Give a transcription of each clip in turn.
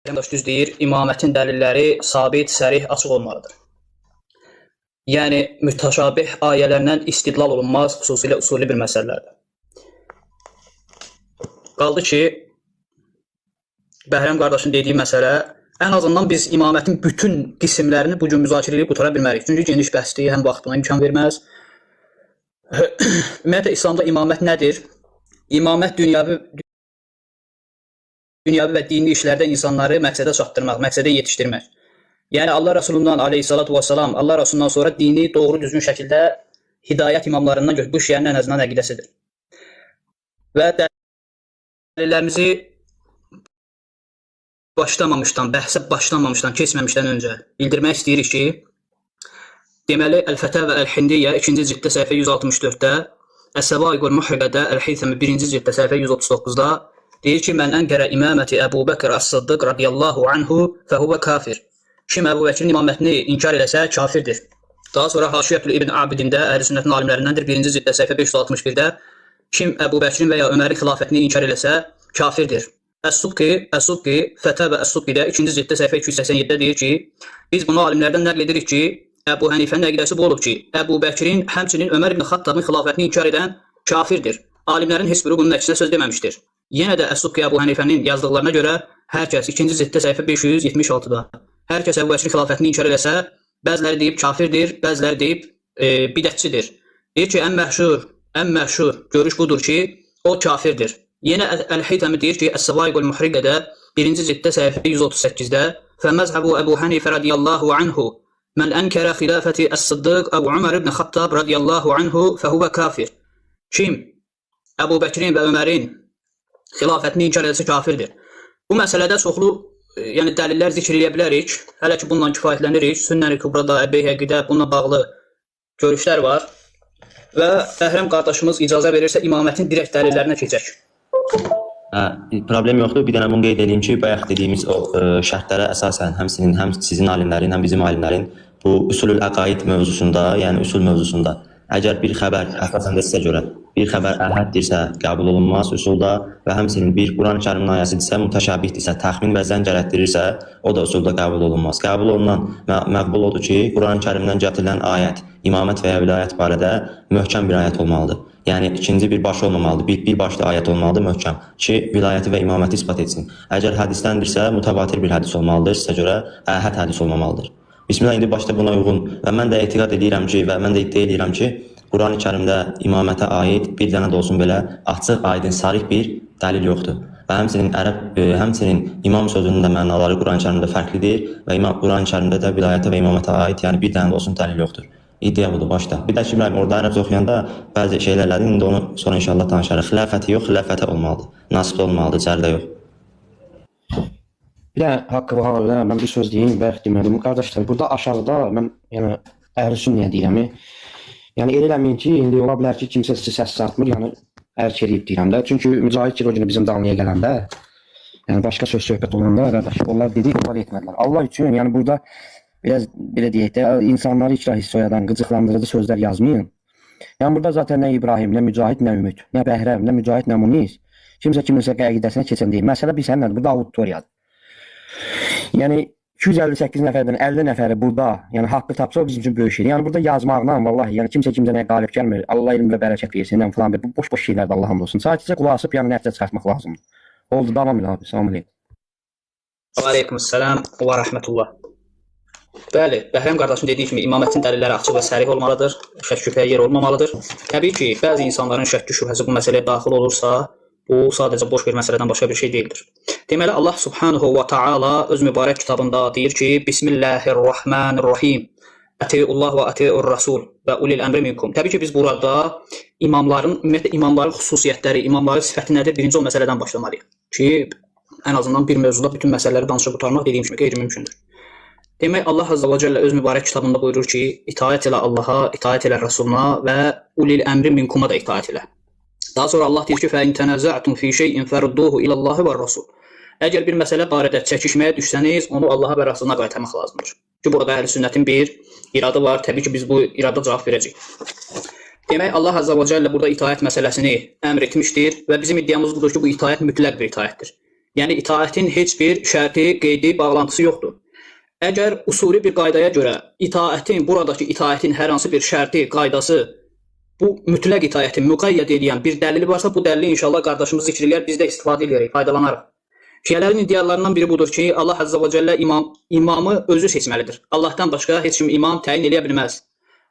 Yoldaş düz deyir, imamətin dəlilləri sabit, sərih, açıq olmalıdır. Yəni, mütəşabih ayələrlə istidlal olunmaz, xüsusilə usulü bir məsələlərdir. Qaldı ki, Bəhrəm qardaşın dediyi məsələ, ən azından biz imamətin bütün qismlərini bugün müzakirə edib qutara bilmərik. Çünki geniş bəsdir, həm vaxtına imkan verməz. Ümumiyyətlə, İslamda imamət nədir? İmamət dünyavi və dini işlərdə insanları məqsədə çatdırmaq, məqsədə yetişdirmək. Yəni, Allah Rəsulundan aleyhissalatu vesselam, Allah Rəsulundan sonra dini doğru düzgün şəkildə hidayət imamlarından bu şiənin ən azından əqidəsidir. Və dəlillərimizi bəhsə başlamamışdan, keçməmişdən öncə bildirmək istəyirik ki, deməli, Əl-Fətəvə Əl-Hindiyyə 2-ci cilddə səhifə 164-də, Əs-Səvaiqul Muhriqədə Əl-Heythəmi 1-ci cilddə səhifə 139-da deyir ki, mən ənkərə imaməti Əbu Bəkr Əs-Sıddıq radiyallahu anhu fəhuvə kafir. Kim Əbu Bəkrin imamətini inkar eləsə, kafirdir. Daha sonra Haşiyyətül İbn Abidində, Əhl-i Sünnətin alimlərindəndir, 1-ci cilddə səhifə 561-də, kim Əbu Bəkrin və ya Ömərin xilafətini inkar eləsə, kafirdir. Əs-Subqi, Fətəvə Əs-Subqidə 2-ci cilddə səhifə 287-də deyir ki, biz bunu alimlərdən nəql edirik ki, Əbu Hənifənin əqidəsi bu olub ki, Əbu Bəkrin, həmçinin Ömər ibn Xattabın xilafətini inkar edən kafirdir. Alimlərin heç biri bunun əksinə söz deməmişdir. Yenə də Əs-Subqi Əbu Hənifənin yazdıqlarına görə hər kəs 2-ci cilddə səhifə 576-da hər kəs Əbu Bəkrin xilafətini inkar eləsə, bəziləri deyib kafirdir, bəziləri deyib bidətçidir. Deyir ki, ən məşhur görüş budur ki, o kafirdir. Yenə Əl-Heythəmi deyir ki, Əs-Səvaiqul Muhriqədə 1-ci cilddə səhifə 138-də Fəməzhəbu Əbu Hənifə radiyallahu anhu mən ənkərə xilafəti Əs-Sıddıq Əbu Ömər ibn Xattab radiyallahu anhu fəhuvə kafir. Kim Əbu Bəkrin və Ömərin xilafətini inkar edəsə kafirdir. Bu məsələdə çoxlu dəlillər zikr edə bilərik. Hələ ki, bununla kifayətlənirik. Sünnə-i Kübrada, Beyhəqidə bununla bağlı görüşlər var. Və Bəhrəm qardaşımız icazə verirsə, imamətin direkt dəlillərinə keçək. Problem yoxdur. Bir dənə bunu qeyd edeyim ki, bayaq dediyimiz o şərtlərə əsasən həm sizin alimlərin, həm bizim alimlərin bu usulül əqaid mövzusunda, yəni usul mövzusunda əgər bir xəbər, əsasən də sizə görə bir xəbər əhəddirsə qəbul olunmaz usulda və həmçinin bir Quran-ı Kərimin ayəsidirsə, mütəşabihdirsə, təxmin və zənn gərəkdirirsə, o da usulda qəbul olunmaz. Qəbul olunan məqbul odur ki, Quran-ı Kərimdən gətirilən ayət, imamət və ya vilayət barədə möhkəm bir ayət olmalıdır. Yəni, ikinci bir başı olmamalıdır, bir başlı ayət olmalıdır möhkəm ki, vilayəti və imaməti ispat etsin. Əgər hədisdəndirsə, mütəvatir bir hədis olmalıdır, sizə görə əhəd hədis olmamalıdır. Bismillah, indi başda buna uyğun və mən də etiqad edirəm ki, və mən də iddia edirəm ki, Quran-ı Kərimdə imamətə aid bir dənə də olsun belə açıq, aydın, sarih bir dəlil yoxdur. Və həmçinin imam sözünün də mənaları Quran-ı Kərimdə fərqlidir və Quran-ı Kərimdə də vilayətə və imamətə aid, yəni bir dənə də olsun dəlil yoxdur. İddia budur başda. Bir də ki, İbrahim, orada ərəbcə oxuyanda bəzi şeylər elədin, indi onu sonra inşallah danışarıq. Xilafəti yox, xilafətə olmalıdır. Nasibdə olmalıdır, cərdə yox. Bir də haqqı var, mən bir söz deyim və demədim. Qardaşlar, burada aşağıda mən Əhl-i Sünnəyə deyirəm. Yəni, elə eləməyin ki, indi ola bilər ki, kimsə sizi səs satmır, yəni ərk edib deyirəm də. Çünki Mücahid ki, o günü bizim danlıya gələndə, yəni başqa söz söhbət olanda, qardaş, onlar dedik, onlar etmədilər. Allah üçün, yəni burada biraz, belə deyək də, insanları ikrah hissi oyadan, qıcıqlandırıcı sözlər yazmayın. Yəni burada zaten nə İbrahim, nə Mücahid, nə Ümid, nə Bəhrəm, nə Mücahid, nə Muniz, kimsə kiminsə qəqidəsinə keçən deyil. Məsələ bir səninlədir, burada auditoriyadır. Yəni 258 nəfərdən 50 nəfəri burada, yəni haqqı tapsa o bizim üçün böyük şeydir. Yəni burada yazmaqla vallahi, yəni kimsə kimsəyə qalib gəlmir. Allah elm və bərəkət versin, falan bir boş şeylərdir, Allah hamd olsun. Sadəcə qulaq asıb yəni nəticə çıxartmaq lazımdır. Oldu, davam elə abi. Salam əleykum. Və aleykümselam və rəhmətullah. Bəli, Bəhrəm qardaşım dediyi kimi imamətin dəlilləri açıq və sərih olmalıdır. Şəkk şübhəyə yer olmamalıdır. Təbii ki, bəzi insanların şəkk şübhəsi bu məsələyə daxil olursa, bu sadəcə boş bir məsələdən başqa bir şey deyildir. Deməli, Allah subhanahu wa ta'ala öz mübarək kitabında deyir ki, Bismillahirrahmanirrahim. Ətiullah və ətiur rasul və ulil əmri minkum. Təbii ki, biz burada ümumiyyətlə imamların xüsusiyyətləri, imamların sifəti nədir? Birinci o məsələdən başlamalıyıq ki, ən azından bir mövzuda bütün məsələləri danışıb qutarmaq dediyim kimi qeyri-mümkündür. Demək, Allah Azza və Cəllə öz mübarək kitabında buyurur ki, itaət elə Allaha, itaət elə Rasuluna və ulil əmri minkuma da itaət elə. Daha sonra Allah deyir ki, فَاِنْ تَنَزَعْتُمْ فِي شَيْءٍ فَرُدُّوهُ إِلَى اللّٰهِ وَالرَّسُولِ. Əgər bir məsələ barədə çəkişməyə düşsəniz, onu Allaha və Rasuluna qaytarmaq lazımdır. Ki, burada Əhl-i Sünnətin bir iradı var. Təbii ki, biz bu irada cavab verəcəyik. Demək, Allah Azza və Cəllə burada itaət məsələsini əmr etmişdir və bizim iddiamız budur ki, bu itaət mütləq bir itaətdir. Yəni itaətin heç bir şərti, qeydi, bağlantısı yoxdur. Əgər usuli bir qaydaya görə buradakı itaətin hər hansı bir şərti, qaydası, bu mütləq itaətin müqəyyəd edən bir dəlili varsa, bu dəlili inşallah qardaşımız zikr edər, biz də istifadə edərək, faydalanarıq. Şiələrin iddialarından biri budur ki, Allah Azza və Cəllə imamı özü seçməlidir. Allahdan başqa heç kim imam təyin edə bilməz.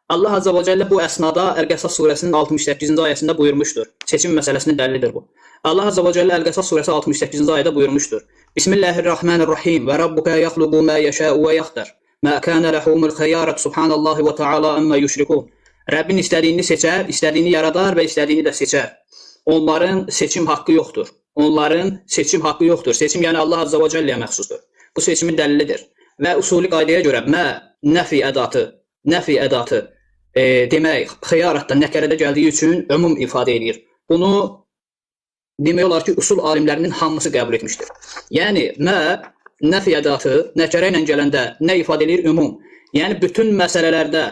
Allah Azza və Cəllə bu əsnada Əl-Qəsas surəsinin 68-ci ayəsində buyurmuşdur. Seçim məsələsinin dəlilidir bu. Allah Azza və Cəllə Əl-Qəsas surəsi 68-ci ayədə buyurmuşdur. Bismillahirrahmanirrahim və rabbuka yaxluqu ma yəşəu və yaxtar. Mə kənə ləhumul xiyarət subhanallahi və taala amma yüşrikun. Rəbbin istədiyini seçər, istədiyini yaradar və istədiyini də seçər. Onların seçim haqqı yoxdur. Seçim yəni Allah Azza və Cəlləyə məxsusdur. Bu seçimin dəlilidir. Və usuli qaydaya görə nəfi ədatı demək, xiyarətdən nəkərədə gəldiyi üçün ümum ifadə edir. Bunu demək olar ki, usul alimlərinin hamısı qəbul etmişdir. Yəni, nəfi ədatı nəkərə ilə gələndə nə ifadə edir? Ümum. Yəni, bütün məsələlərdə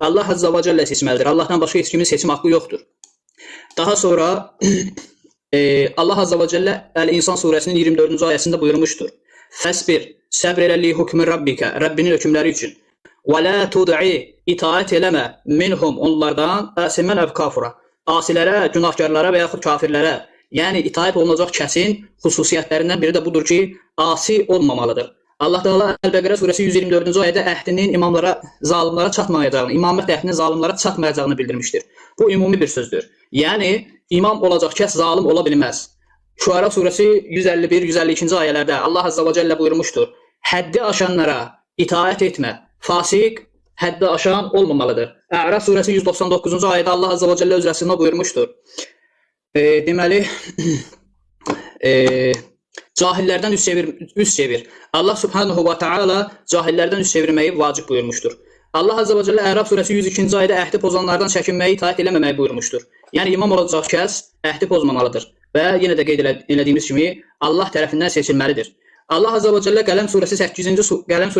Allah Azza və Cəllə seçməlidir. Allahdan başqa heç kimin seçim haqqı yoxdur. Daha sonra Allah Azza və Cəllə Əl-İnsan surəsinin 24-cü ayəsində buyurmuşdur. Fəsbir, səbr elə li hukmi rabbikə, Rəbbinin hökmləri üçün. Və lə tud'i, itaət eləmə, minhum, onlardan, əsimən əv kafura, asilərə, günahkarlara və yaxud kafirlərə. Yəni, itaət olunacaq kəsin xüsusiyyətlərindən biri də budur ki, asi olmamalıdır. Allah Teala Əl-Bəqərə surəsi 124-cü ayədə əhdinin imamlara, zalimlara çatmayacağını, imamət əhdinin zalimlara çatmayacağını bildirmişdir. Bu ümumi bir sözdür. Yəni, imam olacaq kəs zalim ola bilməz. Şuara surəsi 151-152-ci ayələrdə Allah Azza və Cəllə buyurmuşdur. Həddi aşanlara itaət etmə, fasiq həddi aşan olmamalıdır. Ərəf surəsi 199-cu ayədə Allah Azza və Cəllə öz rəsuluna buyurmuşdur. Deməli, cahillərdən üz çevir. Allah subhanahu wa ta'ala cahillərdən üz çevirməyi vacib buyurmuşdur. Allah Azza və Cəllə Ərəf surəsi 102-ci ayədə əhdi pozanlardan çəkinməyi, itaət eləməməyi buyurmuşdur. Yəni imam olacaq kəs əhdi pozmamalıdır və yenə də qeyd elədiyimiz kimi Allah tərəfindən seçilməlidir. Allah Azza və Cəllə Qələm surəsi 8-ci ayədən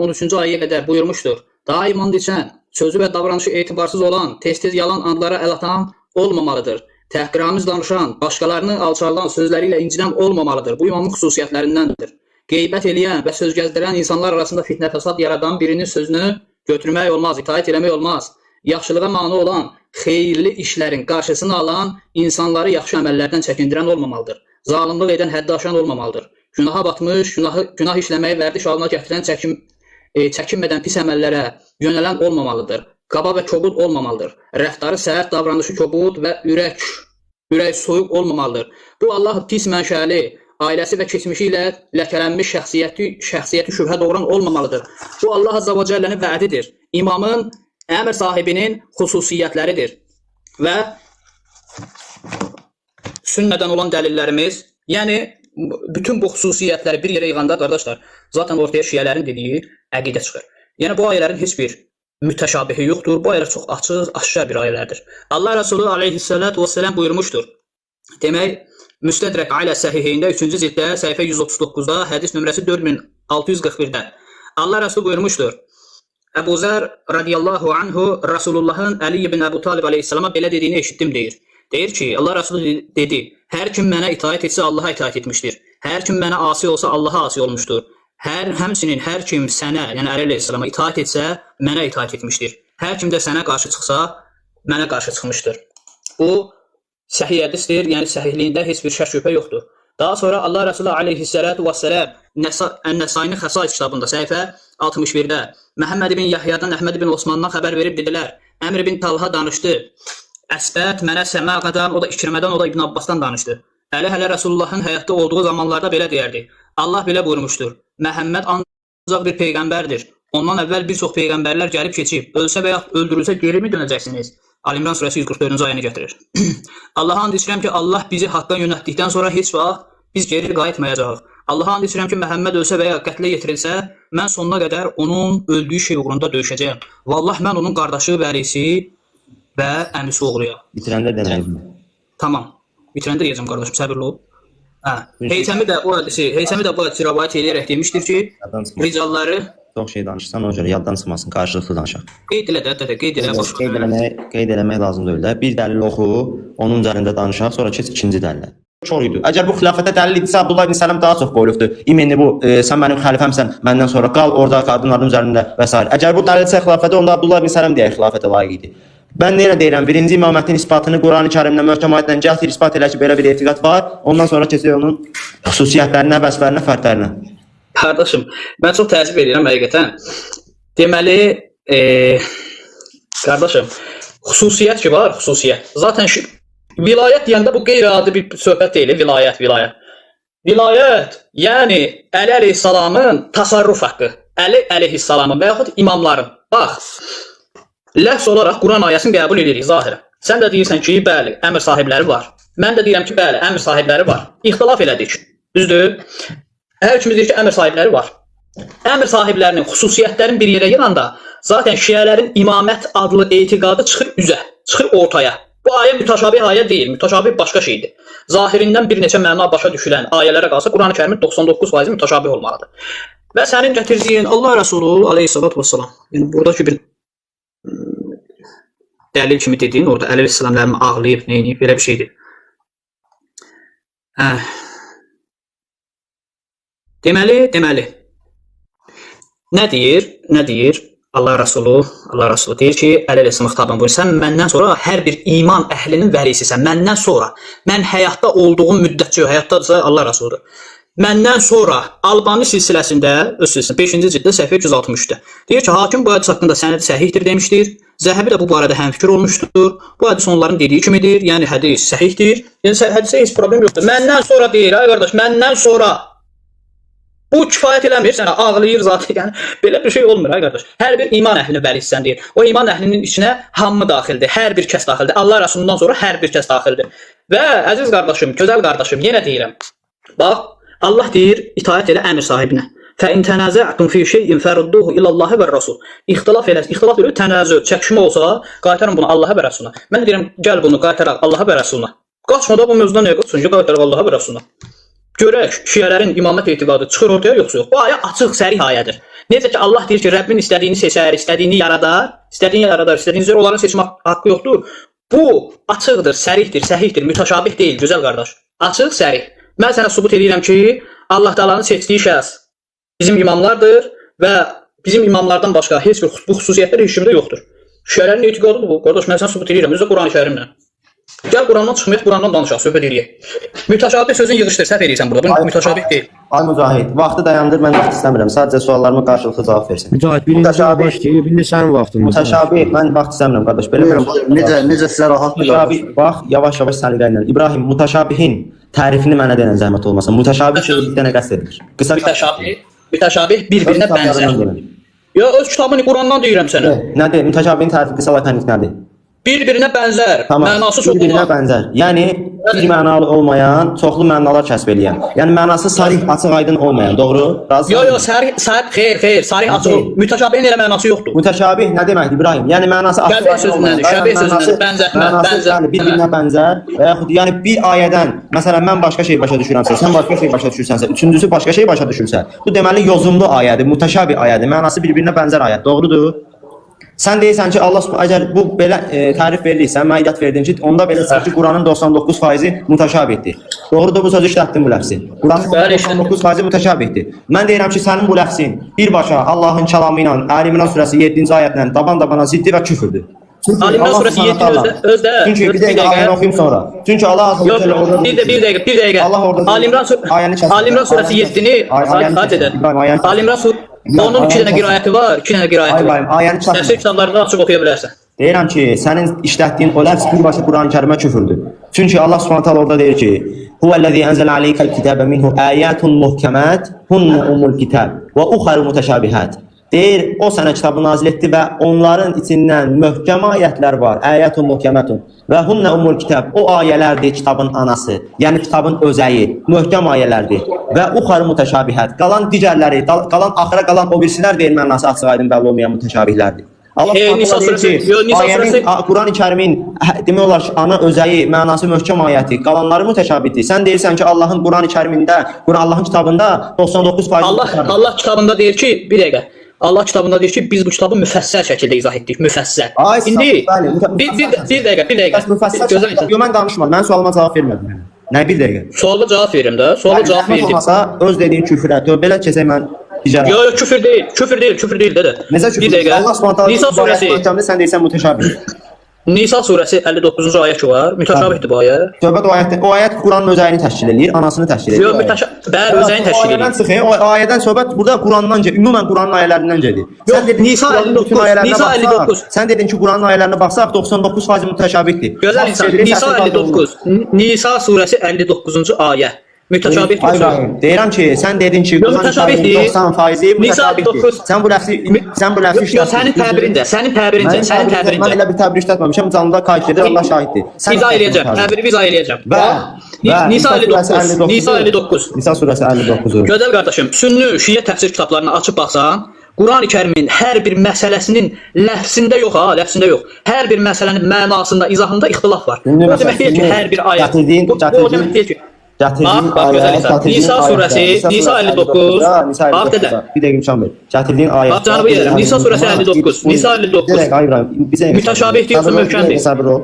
13-cü ayəyə qədər buyurmuşdur. Daim and içən, sözü və davranışı etibarsız olan, tez-tez yalan andlara əl atan olmamalıdır. Təhqiramiz danışan, başqalarını alçaldan, sözləri ilə incidən olmamalıdır. Bu imamın xüsusiyyətlərindəndir. Qeybət eləyən və söz gəzdirən insanlar arasında fitnə fəsad yaradan birinin sözünü götürmək olmaz, itaət eləmək olmaz. Yaxşılığa mane olan, xeyirli işlərin qarşısını alan, insanları yaxşı əməllərdən çəkindirən olmamalıdır. Zalimlıq edən, həddi aşan olmamalıdır. Günaha batmış, günah işləməyi vərdiş halına gətirən, çəkinmədən pis əməllərə yönələn olmamalıdır. Qaba və kobud olmamalıdır. Rəftarı sərt, davranışı kobud və ürək soyuq olmamalıdır. Bu Allah pis mənşəli, ailəsi və keçmişi ilə ləkələnmiş şəxsiyyəti şübhə doğuran olmamalıdır. Bu Allah Azza və Cəllənin vədidir. İmamın, əmr sahibinin xüsusiyyətləridir. Və sünnədən olan dəlillərimiz, yəni bütün bu xüsusiyyətləri bir yerə yığanda, qardaşlar, zaten ortaya şiələrin dediyi əqidə çıxır. Yəni bu ayələrin heç bir mütəşabihi yoxdur. Bu ayələr çox açıq, aşkar bir ayələrdir. Allah Rəsulü aleyhissalatu vesselam buyurmuşdur. Demək, Müstədrək alə səhihində 3-cü cilddə səhifə 139-da, hədis nömrəsi 4641-də. Allah Rəsulü buyurmuşdur. Əbu Zər radiyallahu anhu Rasulullahın Əli ibn Əbu Talib aleyhissalama belə dediyini eşitdim deyir. Deyir ki, Allah Rəsulü dedi, hər kim mənə itaət etsə Allaha itaət etmişdir. Hər kim mənə asi olsa Allaha asi olmuşdur. Həmçinin hər kim sənə, yəni Əli əleyhissalama itaət etsə, mənə itaət etmişdir. Hər kim də sənə qarşı çıxsa, mənə qarşı çıxmışdır. Bu səhih hədisdir, yəni səhihliyində heç bir şək şübhə yoxdur. Daha sonra Allah Rəsulü aleyhissalatu vesselam Ən-Nəsai'nin Xəsais kitabında səhifə 61-də Məhəmməd ibn Yahyadan, Əhməd ibn Osmandan xəbər verib dedilər. Əmr ibn Talha danışdı. Əsbət mənə Səmaqadan, o da İkrimədən, o da İbn Abbasdan danışdı. Əli hələ Rasulullahın həyatda olduğu zamanlarda belə deyərdi. Allah belə buyurmuşdur. Məhəmməd ancaq bir peyğəmbərdir. Ondan əvvəl bir çox peyğəmbərlər gəlib keçib. Ölsə və yaxud öldürülsə geri mi dönəcəksiniz? Ali-İmran surəsi 144-cü ayəni gətirir. Allaha and içirəm ki, Allah bizi haqqa yönəltdikdən sonra heç vaxt biz geri qayıtmayacağıq. Allaha and içirəm ki, Məhəmməd ölsə və ya qətlə yetirilsə, mən sonuna qədər onun öldüyü şey uğrunda döyüşəcəyəm. Vallah mən onun qardaşı, vərisi və əmisi oğluyam. Bitirəndə deməyim. Tamam. Bitirəndə deyəcəm qardaşım, səbirli ol. Heysəmi də bu hədisi rivayət edərək demişdir ki, ricalları çox şey danışsan, o görə yaddan çıxmasın, qarşılıqlı danışaq. Qeyd elə də, qeyd elə. Qeyd eləmək lazım deyil də. Bir dəlil oxu, onun üzərində danışaq, sonra keç ikinci dəlilə. kör idi. Əgər bu xilafətə dəlil idisə, Abdullah ibn Səlam daha çox qoyulubdu. İmeni bu, sən mənim xəlifəmsən, məndən sonra qal orada qadınların üzərində və s. Əgər bu dəlilsə xilafətə, onda Abdullah ibn Səlam deyək xilafətə layiq idi. Mən nə deyirəm? Birinci imamətin isbatını Quran-ı Kərimlə, möhkəm ayətlə gətir, isbat elə ki, belə bir etiqad var. Ondan sonra keçək onun xüsusiyyətlərinə, vəsflərinə, fərdlərinə. Qardaşım, mən çox təəssüf edirəm həqiqətən. Deməli, qardaşım, xüsusiyyət ki var, xüsusiyyət. Zaten vilayət deyəndə bu qeyri-adi bir söhbət deyil, vilayət. Vilayət, yəni Əli əleyhissalamın tasarruf haqqı. Əli əleyhissalamın və yaxud imamların. Bax, ləhz olaraq Quran ayəsini qəbul edirik zahirən. Sən də deyirsən ki, bəli, əmr sahibləri var. Mən də deyirəm ki, bəli, əmr sahibləri var. İxtilaf elədik. Düzdür? Hər ikimiz deyir ki, əmr sahibləri var. Əmr sahiblərinin xüsusiyyətlərin bir yerə yığanda zaten şiələrin imamət adlı etiqadı çıxır üzə, çıxır ortaya. Bu ayə mütəşabih ayə deyil, mütəşabih başqa şeydir. Zahirindən bir neçə məna başa düşülən ayələrə qalsa Quran-ı Kərimin 99% mütəşabih olmalıdır. Və sənin gətirdiyin Allah Rəsulu aleyhissalatu vesselam, yəni buradakı bir dəlil kimi dediyin, orada Əli əleyhissalamların ağlayıb, neyiniyib, belə bir şeydir. Deməli. Nə deyir? Allah Rəsulu deyir ki, Əli əleyhissalam xitabən buyurur, sən məndən sonra hər bir iman əhlinin vəlisisən, məndən sonra, mən həyatda olduğum müddətcə, həyatdadırsa Allah Rəsuludur. Məndən sonra Albani silsiləsində, öz silsiləsində 5-ci cildə səhifə 263-də deyir ki, hakim bu hədis haqqında sənədi səhihdir demişdir. Zəhəbi də bu barədə həmfikir olmuşdur. Bu hədis onların dediyi kimidir, yəni hədis səhihdir. Yəni hədisə heç problem yoxdur. Məndən sonra deyir, ay qardaş, məndən sonra. Bu kifayət eləmir, sənə ağlayır zaten, yəni belə bir şey olmur, ay qardaş. Hər bir iman əhlinin vəlisisən deyir. O iman əhlinin içinə hamı daxildir, hər bir kəs daxildir. Allah Rəsulundan sonra hər bir kəs daxildir. Və əziz qardaşım, gözəl qardaşım, yenə deyirəm. Bax, Allah deyir, itaət elə əmr sahibinə. Fəin tənaza'tum fi şey'in farudduhu ila Allah və Rasul. İxtilaf elə, tənazü, çəkişmə olsa, qaytarın bunu Allaha və Rasuluna. Mən deyirəm, gəl bunu qaytaraq Allaha və Rasuluna. Qaçma da bu mövzudan nə qaçsın ki, qaytaraq Allaha və Rasuluna. Görək, şiələrin imamət etiqadı çıxır ortaya yoxsa yox. Bu ayə açıq, sərih ayədir. Necə ki Allah deyir ki, Rəbbin istədiyini seçər, istədiyini yaradar, istədiyini zor, onların seçmə haqqı yoxdur. Bu açıqdır, sərihdir, səhihdir, mütəşabih deyil, gözəl qardaş. Açıq, sərih. Mən sənə sübut edirəm ki, Allah Taala'nın seçdiyi şəxs bizim imamlardır və bizim imamlardan başqa heç bir bu xüsusiyyətlər heç kimdə yoxdur. Şiələrin etiqadıdır bu, qardaş, mən sənə sübut edirəm, özü də Quran-ı Kərimlə. Gəl Qurandan çıxmayaq, Qurandan danışaq, söhbət eləyək. Mütəşabih sözün yığışdır, səhv eləyirsən burada. Bu mütəşabih deyil. Ay Mücahid, vaxtı dayandır, mən vaxt istəmirəm. Sadəcə suallarıma qarşılıqlı cavab versin. Mücahid, birinci başlayır, birinci sənin vaxtında. Mütəşabih, mən vaxt istəmirəm qardaş. Belə necə sizə rahatdır qardaş? Bax, yavaş-yavaş səliqə ilə. İbrahim, mütəşabihin tərifini mənə deyən zəhmət olmasın. Mütəşabih sözü nə qəsd edilir? Qısa mütəşabih bir-birinə bənzər. Ya öz kitabını Qurandan deyirəm sənə. Nədir? Mütəşabihin tərifi qısa latinik nədir? Bir-birinə bənzər, mənası çoxlu bir-birinə bənzər. Yəni bir mənalı olmayan, çoxlu mənalar kəsb eləyən. Yəni mənası sarih, açıq, aydın olmayan, doğru? Yox, sarih, sarih açıq. Mütəşabihin elə mənası yoxdur. Mütəşabih nə deməkdir İbrahim? Yəni mənası açıq, aydın olmayan. Şəbih sözündədir, bənzətmə. Yəni bir-birinə bənzər və yaxud yəni bir ayədən, məsələn mən başqa şey başa düşürəmsə, sən başqa şey başa düşürsənsə, üçüncüsü başqa şey başa düşürsə, bu deməli yozumlu ayədir, mütəşabih ayədir. Mənası bir-birinə bənzər ayət, doğrudur? Sən deyirsən ki, Allah əgər bu belə tərif verirsə, mən aidiyyat verdim ki, onda belə ki, Quranın 99%-i mütəşabihdir. Doğrudur, bu sözü işlətdim bu ləfsi. Quranın 99%-i mütəşabihdir. Mən deyirəm ki, sənin bu ləfsin birbaşa Allahın kəlamı ilə, Əli İmran surəsi 7-ci ayətlə taban-tabana ziddi və küfürdür. Ali İmran surəsi 7 özdə. Çünki bir dəqiqə ayəni oxuyum sonra. Çünki Allah azə və cəllə orada bir dəqiqə. Ali İmran surəsi 7-ni ayət edər. Ali İmran surəsi onun 2 dənə qiraəti var, 2 dənə qiraəti var. Səsi kitablarında açıq oxuya bilərsən. Deyirəm ki, sənin işlətdiyin o ləfz birbaşa Quran-ı Kərimə küfürdür. Çünki Allah Subhanahu taala orada deyir ki: "Huvellezî enzele aleykel kitâbe minhu âyâtun muhkemât hunne umul kitâb və uxaru mutəşabihət." Deyir, o sənə kitabı nazil etdi və onların içindən möhkəm ayətlər var. Əyətun muhkəmətun və hunne umul kitab. O ayələrdir kitabın anası, yəni kitabın özəyi, möhkəm ayələrdir. Və uxarı mutəşabihət. Qalan digərləri, qalan axıra qalan o birisilər deyil mənası açıq aydın bəlli olmayan mutəşabihlərdir. Allah Quran-ı Kərimin demək olar ki, ana özəyi, mənası möhkəm ayəti, qalanları mütəşabihdir. Sən deyirsən ki, Allahın Quran-ı Kərimində, Allahın kitabında 99% Allah kitabında deyir ki, bir dəqiqə. Allah kitabında deyir ki, biz bu kitabı müfəssəl şəkildə izah etdik, müfəssəl. İndi bir dəqiqə. Gözəl. Yox, mən danışmadım. Mən sualıma cavab vermədim. Nə bir dəqiqə? Suala cavab verim də. Suala cavab Rəhmət verdim. olmasa öz dediyin küfrə tövbə elə keçək mən ticarət. Yo, küfür deyil dədə. Necə Bir küfür? dəqiqə. Allah Subhanahu Nisa surəsi, sən deyirsən mütəşabih. Nisa surəsi 59-cu ayə ki var. Mütəşabihdir bu ayə. Söhbət o ayət Quranın özəyini təşkil edir, anasını təşkil edir. Yo, bəli, özəyini təşkil Ayədən edir. çıxır, o ayədən söhbət burada Qurandan gedir, ümumən Quranın ayələrindən gedir. Yox, Nisa 59. Sən dedin ki, Quranın ayələrinə baxsaq 99% mütəşabihdir. Gözəl insan. Nisa 59. Nisa surəsi 59-cu ayə. Mütəşabih Hayır, yoxsa? hayır. Deyirəm ki, sən dedin ki, Yox, mütəşabihdir. 90% Nisa mütəşabihdir. 9. Sən bu ləfzi Yox, sənin təbirində. Mən elə bir təbir işlətməmişəm, canlıda qayıt edir, Allah şahiddir. İzah eləyəcəm. Təbiri izah eləyəcəm. Nisa 59. Nisa 59. Nisa surəsi 59. Gözəl qardaşım, Sünni, Şiə təfsir kitablarını açıb baxsan, Qurani-Kərimin hər bir məsələsinin ləfsində yox, ləfsində yox. Hər bir məsələnin mənasında, izahında ixtilaf var. O demək deyil ki, hər bir ayə. Bu o demək deyil ki, Bax, gözəl insan. Nisa surəsi, Nisa 59. Bax dedə. Bir dəqiqə imkan ver. Gətirdiyin ayət. Bax canım yerim. Nisa surəsi 59. Nisa 59. Mütəşabih yoxsa möhkəmdir? Səbir ol.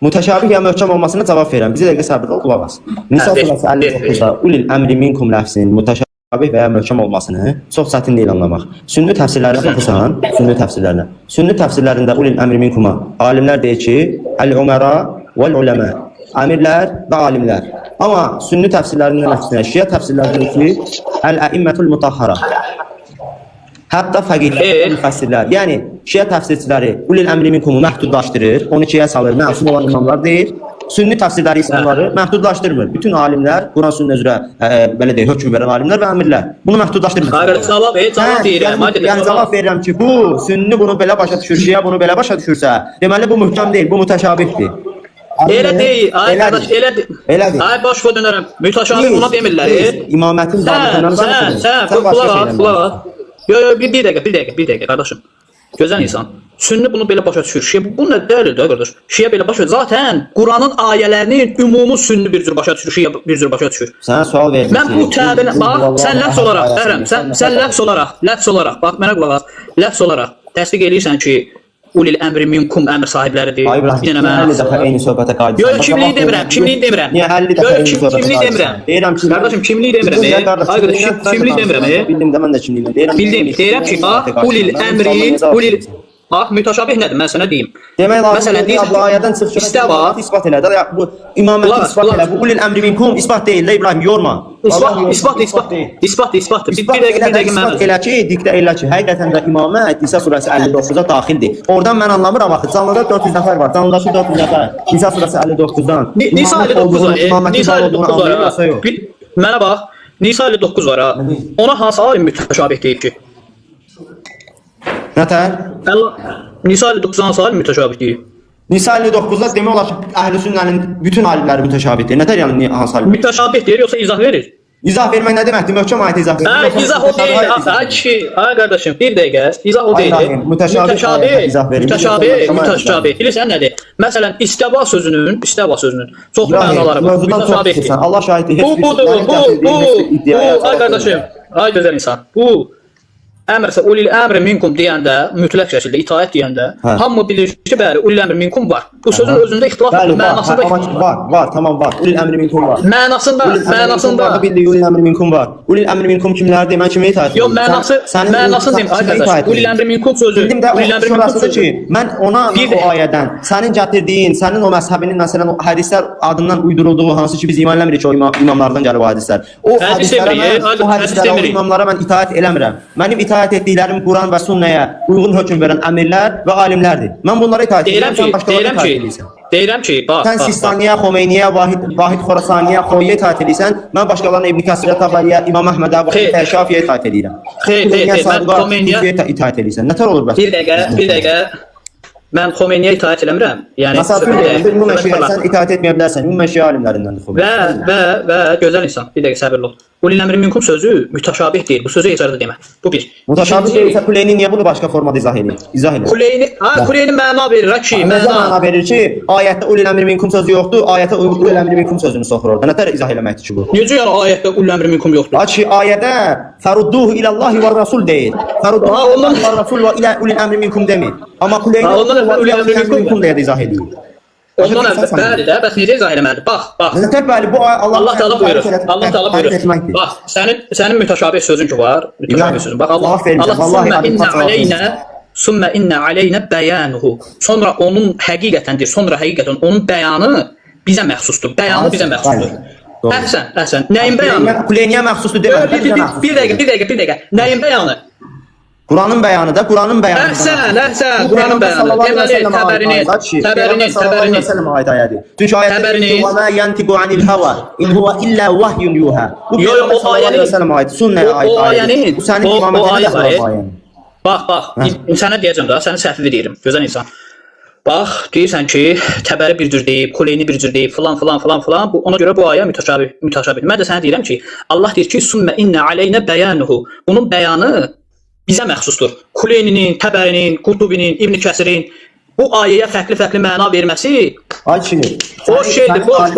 Mütəşabih ya möhkəm olmasına cavab verirəm. Bir dəqiqə səbir ol, qulaq as. Nisa surəsi 59-da ulil əmri minkum ləfsin mütəşabih və ya möhkəm olmasını çox çətin deyil anlamaq. Sünni təfsirlərinə baxırsan, Sünni təfsirlərində ulil əmri minkuma alimlər deyir ki, əl-umara vəl-uləmə. Əmirlər və alimlər. Amma Sünni təfsirlərinin əksinə Şiə təfsirlərində ki, əl-əimmətul mutahhara. Hətta fəqihlər, müfəssirlər, yəni Şiə təfsirçiləri ulil əmri minkumu məhdudlaşdırır, onu ikiyə salır, məsum olan imamlar deyir. Sünni təfsirləri isə bunları məhdudlaşdırmır. Bütün alimlər, Quran sünnə üzrə belə deyək, hökm verən alimlər və əmirlər bunu məhdudlaşdırmır. Hayır, cavab deyirəm. Yəni cavab verirəm ki, bu Sünni bunu belə başa düşür, Şiə bunu belə başa düşürsə, deməli bu möhkəm deyil, bu mütəşabihdir. Elə deyil, ay qardaş, elə deyil. Ay başqa dönərəm. Mütəşabih ona demirlər. İmamətin Sən, qulaq as. Yo, bir dəqiqə qardaşım. Gözəl insan. Sünni bunu belə başa düşür. Şiə bu nə dəlildir qardaş? Şiə belə başa düşür. Zaten Quranın ayələrinin ümumi Sünni bir cür başa düşür, Şiə bir cür başa düşür. Sənə sual verdim. Mən bu təbinə bax, sən ləfs olaraq, Bəhram, sən ləfs olaraq, bax mənə qulaq as. Ləfs olaraq təsdiq eləyirsən ki, ulil əmri minkum əmr sahibləridir. Ay İbrahim, 50 dəfə eyni söhbətə qayıdırsan. Yox, kimliyi demirəm. Niyə 50 dəfə eyni söhbətə kimliyi demirəm. Deyirəm ki, qardaşım kimliyi demirəm. Ay qardaş, kimliyi demirəm. Bildim də mən də kimliyini deyirəm. Deyirəm ki, bax, ulil bax, mütəşabih nədir? Mən sənə deyim. Demək lazım ki, bu ayədən çıx ki, isbat elə də. Bu imaməti isbat elə. Bu ulil əmri minkum isbat deyil də İbrahim, yorma. İsbat. Bir dəqiqə mən elə ki, diktə elə ki, həqiqətən də imamət Nisa surəsi 59-da daxildir. Oradan mən anlamıram axı. Canlıda 400 nəfər var. Canlıdakı 400 nəfər. Nisa surəsi 59-dan. Nisa 59 var. Mənə bax, Nisa 59 var ha. Ona hansı alim mütəşabih deyib ki? Nətər? Nisa 59 hansı alim mütəşabih deyib? Nisa 59-da demək olar ki, əhl-i sünnənin bütün alimləri mütəşabihdir. Nətər yəni hansı alim? Mütəşabih deyir yoxsa izah verir? İzah vermək nə deməkdir? Möhkəm ayət izah verir. İzah o deyil. Ay qardaşım, bir dəqiqə. İzah o deyil. Mütəşabih. Bilirsən nədir? Məsələn, istəva sözünün çoxlu mənaları var. Mütəşabihdir. Allah şahiddir. Bu, ay qardaşım, ay gözəl insan. Bu əmrsə ulil əmri minkum deyəndə, mütləq şəkildə itaət deyəndə, hamı bilir ki, bəli, ulil əmri minkum var. Bu sözün özündə ixtilaf var, mənasında var, tamam var. Ulil əmri minkum var. Mənasında. Bildik ulil əmri minkum var. Ulil əmri minkum kimlərdir? Mən kimə itaət edirəm? Yox, mənasını deyim, arkadaş. Ulil əmri minkum sözü. Mən ona o ayədən, sənin gətirdiyin, sənin o məzhəbinin məsələn o hədislər adından uydurulduğu hansı ki biz iman eləmirik ki, o imamlardan gəlib o hədislər. O hədislərə, o imamlara mən itaət eləmirəm. Mənim itaət etdiklərim Quran və sünnəyə uyğun hökm verən əmirlər və alimlərdir. Mən bunlara itaət edirəm, sən başqalarına itaət edirsən. Deyirəm ki, bax. Sən Sistaniyə, Xomeyniyə, Vahid Xorasaniyə, Xoyyə itaət edirsən, mən başqalarına İbn Kəsirə, Tabariyə, İmam Əhmədə, Şafiyə itaət edirəm. Mən Xomeyniyə itaət edirsən. Nətər olur bəs? Bir dəqiqə. Mən Xomeyniyə itaət eləmirəm. Yəni sən itaət etməyə bilərsən. Ümumən şiə alimlərindəndir Xomeyni. Və gözəl insan. Bir dəqiqə səbirli ol. Ulil əmri minkum sözü mütəşabih deyil. Bu sözü icazə demə. Bu bir. Mütəşabih deyilsə Kuleyni niyə bunu başqa formada izah edir? Kuleyni məna verir ki, məna verir ki, ayətdə ulil əmri minkum sözü yoxdur, ayətə ulil əmri minkum sözünü soxur orada. Nətər izah eləməkdir ki bu? Necə yəni ayətdə ulil əmri minkum yoxdur? Açı ayədə fərudduhu ilallahi və rasul deyir. Fərudduhu və rasul və ilə ulil əmri minkum demir. Amma Kuleyni ulil əmri minkum deyə izah edir. Ondan əvvəl bəli də, bəs necə izah eləməlidir? Bax. Nəzər bəli bu Allah Teala buyurur. Allah Teala buyurur. Bax, sənin mütəşabih sözün ki var. Mütəşabih sözün. Bax Allah Sümmə innə aleynə bəyanuhu. Sonra onun həqiqətəndir. Sonra həqiqətən onun bəyanı bizə məxsusdur. Bəyanı bizə məxsusdur. Əhsən. Nəyin bəyanı? Kuleyniyə məxsusdur demədim. Bir dəqiqə. Nəyin bəyanı? Quranın bəyanı da, Quranın bəyanı. Əhsən, Quranın bəyanı. Deməli, təbərinin. Çünki ayətdə "Və mə yantiqu anil hava, in huwa illa vahyun yuha." Bu ayənin sünnəyə aid. Bu sənin imamətinə də ayənin. Bax, sənə deyəcəm də, səni səhv edirəm, gözəl insan. Bax, deyirsən ki, təbəri bir cür deyib, kuleyni bir cür deyib, filan. Bu ona görə bu ayə mütəşabih. Mən də sənə deyirəm ki, Allah deyir ki, "Sümmə innə aleynə bəyanuhu." Bunun bəyanı bizə məxsusdur. Kuleyninin, Təbərinin, Qurtubinin, İbn Kəsirin bu ayəyə fərqli məna verməsi boş şeydir, boş.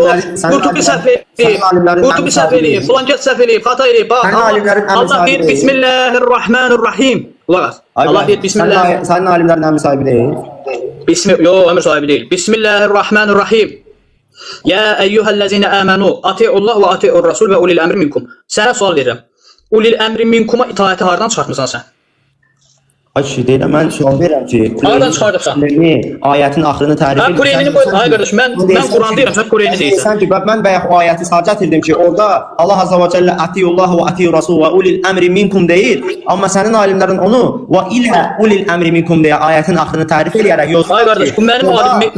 Qurtubi səhv eləyib, filankət səhv eləyib, xata eləyib. Bax, Allah deyir, Bismillahirrahmanirrahim. Allah deyir, Bismillah. Sənin alimlərin əmr sahibi deyil. Yox, əmr sahibi deyil. Bismillahirrahmanirrahim. Ya eyyuhellezine amanu, ati'ullah və ati'ur rasul və ulil əmri minkum. Sənə sual verirəm. Ulil əmri minkuma itaəti hardan çıxartmısan sən? Ay kişi deyirəm, mən sual verirəm ki, hardan çıxardıbsan? Ayətin axırını tərif edirsən. Kuleynini qoy, ay qardaş, mən Quran deyirəm, sən Kuleyni deyirsən. Sən ki, mən bayaq o ayəti sadəcə gətirdim ki, orada Allah azza və cəllə atiyullah və atiyur rasul və ulil əmri minkum deyir, amma sənin alimlərin onu və ilə ulil əmri minkum deyə ayətin axırını tərif eləyərək yox. Ay qardaş, bu mənim alimimi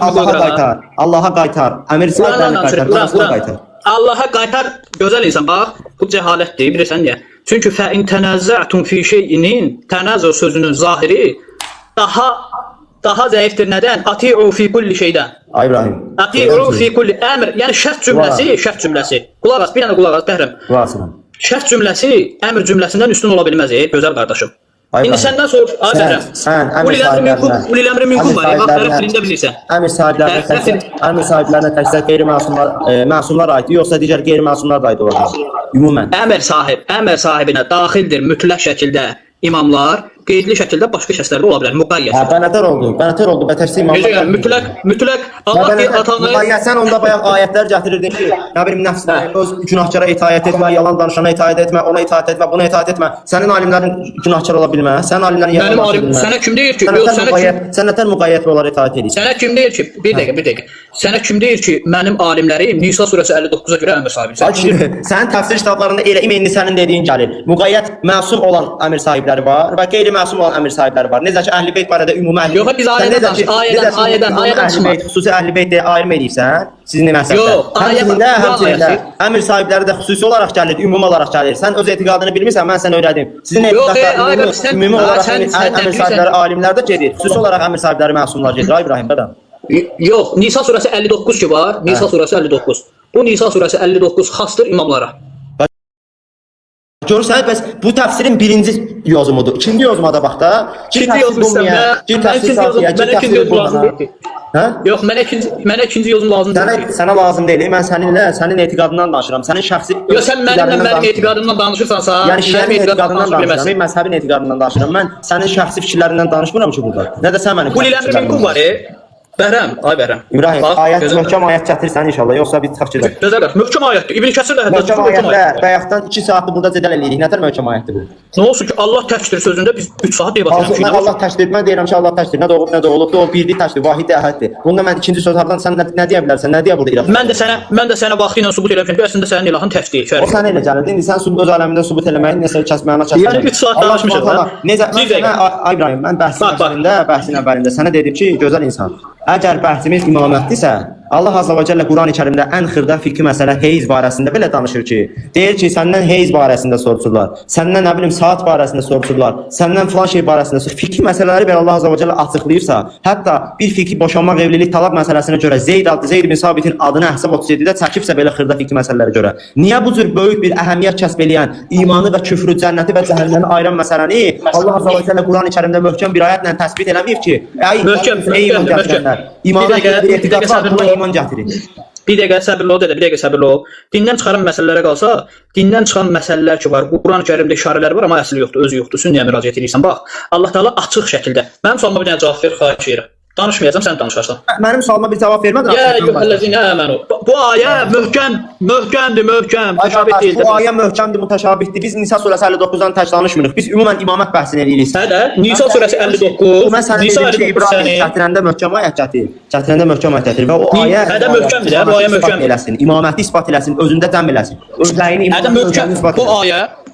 qoy qırağa. Allaha qaytar, əmr sahiblərini qaytar. Allaha qaytar, gözəl insan, bax, bu cəhalətdir, bilirsən niyə? Çünki fəin tənəzzə'tum fi şeyinin, tənəzzə sözünün zahiri daha zəifdir nədən? Ati'u fi kulli şeydən. İbrahim. Ati'u fi kulli əmr, yəni şərt cümləsi. Qulaq as, bir dənə qulaq as, Bəhrəm. Şərt cümləsi əmr cümləsindən üstün ola bilməz, gözəl qardaşım. İndi səndən sor, ay Bəhrəm. Ulil əmri minkum var, bax, Bəhrəm dilində bilirsən. Əmr sahiblərinə təkcə qeyri-məsumlar aid, yoxsa digər qeyri-məsumlar da aid olar. Ümumən. Əmr sahibinə daxildir mütləq şəkildə imamlar, qeydli şəkildə başqa şəxslər də ola bilər, müqayyət. Bənətər oldu, bətərsi imamlar. Mütləq Allah deyir atanı. Sən onda bayaq ayətlər gətirirdin ki, nə bilim nəfsinə, öz günahkara itaət etmə, yalan danışana itaət etmə, ona itaət etmə, buna itaət etmə. Sənin alimlərin günahkar ola bilməz. Sənin alimlərin yalan danışır. Sənə kim deyir ki, sən nətər müqayyət olaraq itaət edirsən? Sənə kim deyir ki, bir dəqiqə. Sənə kim deyir ki, mənim alimlərim Nisa surəsi 59-a görə əmr sahibidir? Sənin təfsir kitablarında elə indi sənin dediyin gəlir. Müqayyət məsum olan əmr sahibləri var və qeyri-məsum olan əmr sahibləri var. Necə ki, Əhl-i-Beyt barədə ümumi Əhl-i-Beyt. Yox, biz ayədən çıxma. Xüsusi Əhl-i-Beyt ayrım edibsən, sizin məsələdə. Yox, həmçində əmr sahibləri də xüsusi olaraq gəlir, ümumi olaraq gəlir. Sən öz etiqadını bilmirsən, mən sənə öyrədim. Sizin etiqadlar ümumi olaraq əmr sahibləri alimlər də gedir. Xüsusi olaraq əmr sahibləri məsumlar gedir. İbrahim bədəm. Yox, Nisa surəsi 59 ki var, Nisa surəsi 59. Bu Nisa surəsi 59 xasdır imamlara. Görürsən, bəs bu təfsirin birinci yozumudur. İkinci yozumada bax da. İkinci yozumuzsan, mən ikinci yozum lazım deyil. Yox, mənə ikinci yozum lazım deyil. Sənə lazım deyil, mən sənin etiqadından danışıram. Sənin şəxsi... Yox, sən mənim etiqadımdan danışırsansa... Yəni, şəxsi etiqadından danışıram, mən sənin etiqadından danışıram. Mən sənin şəxsi fikirlərindən danışmıram ki, burada. Nə də sən mənim... Qul ilə minkum var, Bəhrəm, ay Bəhrəm. İbrahim, möhkəm ayət gətirirsən inşallah, yoxsa biz çıxaq gedək. Gözəl, möhkəm ayətdir. İbn Kəsir də hətta möhkəm ayətlər. Bayaqdan 2 saatdır burada cədəl eləyirik. Nətər möhkəm ayətdir bu? Nə olsun ki, Allah təkdir sözündə biz 3 saat deyə baxırıq. Allah təkdir, mən deyirəm ki, Allah təkdir. Nə doğub, nə doğulubdur, o birlik təkdir, vahid əhəddir. Bunda mən ikinci söz hardan sən nə deyə bilərsən, nə deyə burada irad? Mən də sənə vaxtı ilə sübut eləmişəm ki, əslində sənin ilahın təkdir. O sənə elə gəlirdi. İndi sən öz aləmində sübut eləməyin, nəsə kəsməyinə kəsməyinə. Yəni 3 saat danışmışam da. Necə? İbrahim, mən bəhsin əvvəlində sənə dedim ki, gözəl insan. Əgər bəhsimiz imamətdirsə, Allah Azza və Cəllə Quran-ı Kərimdə ən xırda fiqhi məsələ heyz barəsində belə danışır ki, deyir ki, səndən heyz barəsində soruşurlar, səndən nə bilim saat barəsində soruşurlar, səndən filan şey barəsində soruşurlar. Fiqhi məsələləri belə Allah Azza və Cəllə açıqlayırsa, hətta bir fiqhi boşanmaq, evlilik, talaq məsələsinə görə Zeyd ibn Sabitin adını Əhzab 37-də çəkibsə belə xırda fiqhi məsələlərə görə, niyə bu cür böyük bir əhəmiyyət kəsb eləyən imanı və küfrü, cənnəti və cəhənnəmi ayıran məsələni Allah Azza və Cəllə Quran-ı Kərimdə möhkəm bir ayətlə təsbit eləməyib ki, İmamət bir etiqad var, buna iman gətirir. Bir dəqiqə səbirli ol. Dindən çıxaran məsələlərə qalsa, dindən çıxan məsələlər ki var, Quran-ı Kərimdə işarələr var, amma əsli yoxdur, özü yoxdur. Sünnəyə müraciət edirsən. Bax, Allah Teala açıq şəkildə. Mənim sualıma bir dənə cavab ver, xahiş edirəm. Danışmayacağam, sən danışarsan. Mənim sualıma bir cavab vermədin. Ya eyyuhellezine amenu. Bu ayə möhkəmdir, möhkəm. Təşabih Arkadaş, deyildir. bu ayə möhkəmdir, mütəşabihdir. Biz Nisa surəsi 59-dan tək danışmırıq. Biz ümumən imamət bəhsini edirik. Hədə Nisa surəsi 59. Mən sənə Nisa dedim ki, İbrahim gətirəndə möhkəm ayət gətir. Gətirəndə möhkəm ayət gətir və o ayə Hədə möhkəmdir də, bu ayə möhkəm eləsin. İmaməti isbat eləsin, özündə cəm eləsin. Özləyini Hədə möhkəm.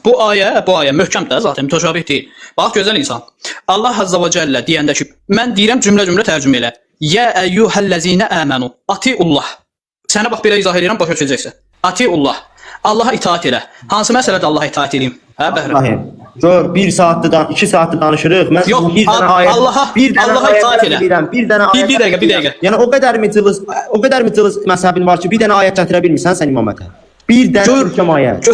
Bu ayə möhkəmdir zaten, mütəşabih deyil. Bax gözəl insan. Allah Azza və Cəllə deyəndə ki, mən deyirəm cümlə tərcümə elə. Ya eyyuhellezine amenu. Atiullah. Sənə bax belə izah edirəm, başa düşəcəksən. Atiullah. Allaha itaat elə. Hansı məsələdə Allaha itaat edeyim? Hə, Bəhrəm. Gör, 1 saatdır, 2 saatdır danışırıq. Mən Yox, bir dənə ayət, Allaha itaat elə. Bir dənə ayət. Bir dəqiqə. Yəni o qədər cılız məzhəbin var ki, bir dənə ayət gətirə bilmirsən sən imamətə. Bir dənə möhkəm ayət.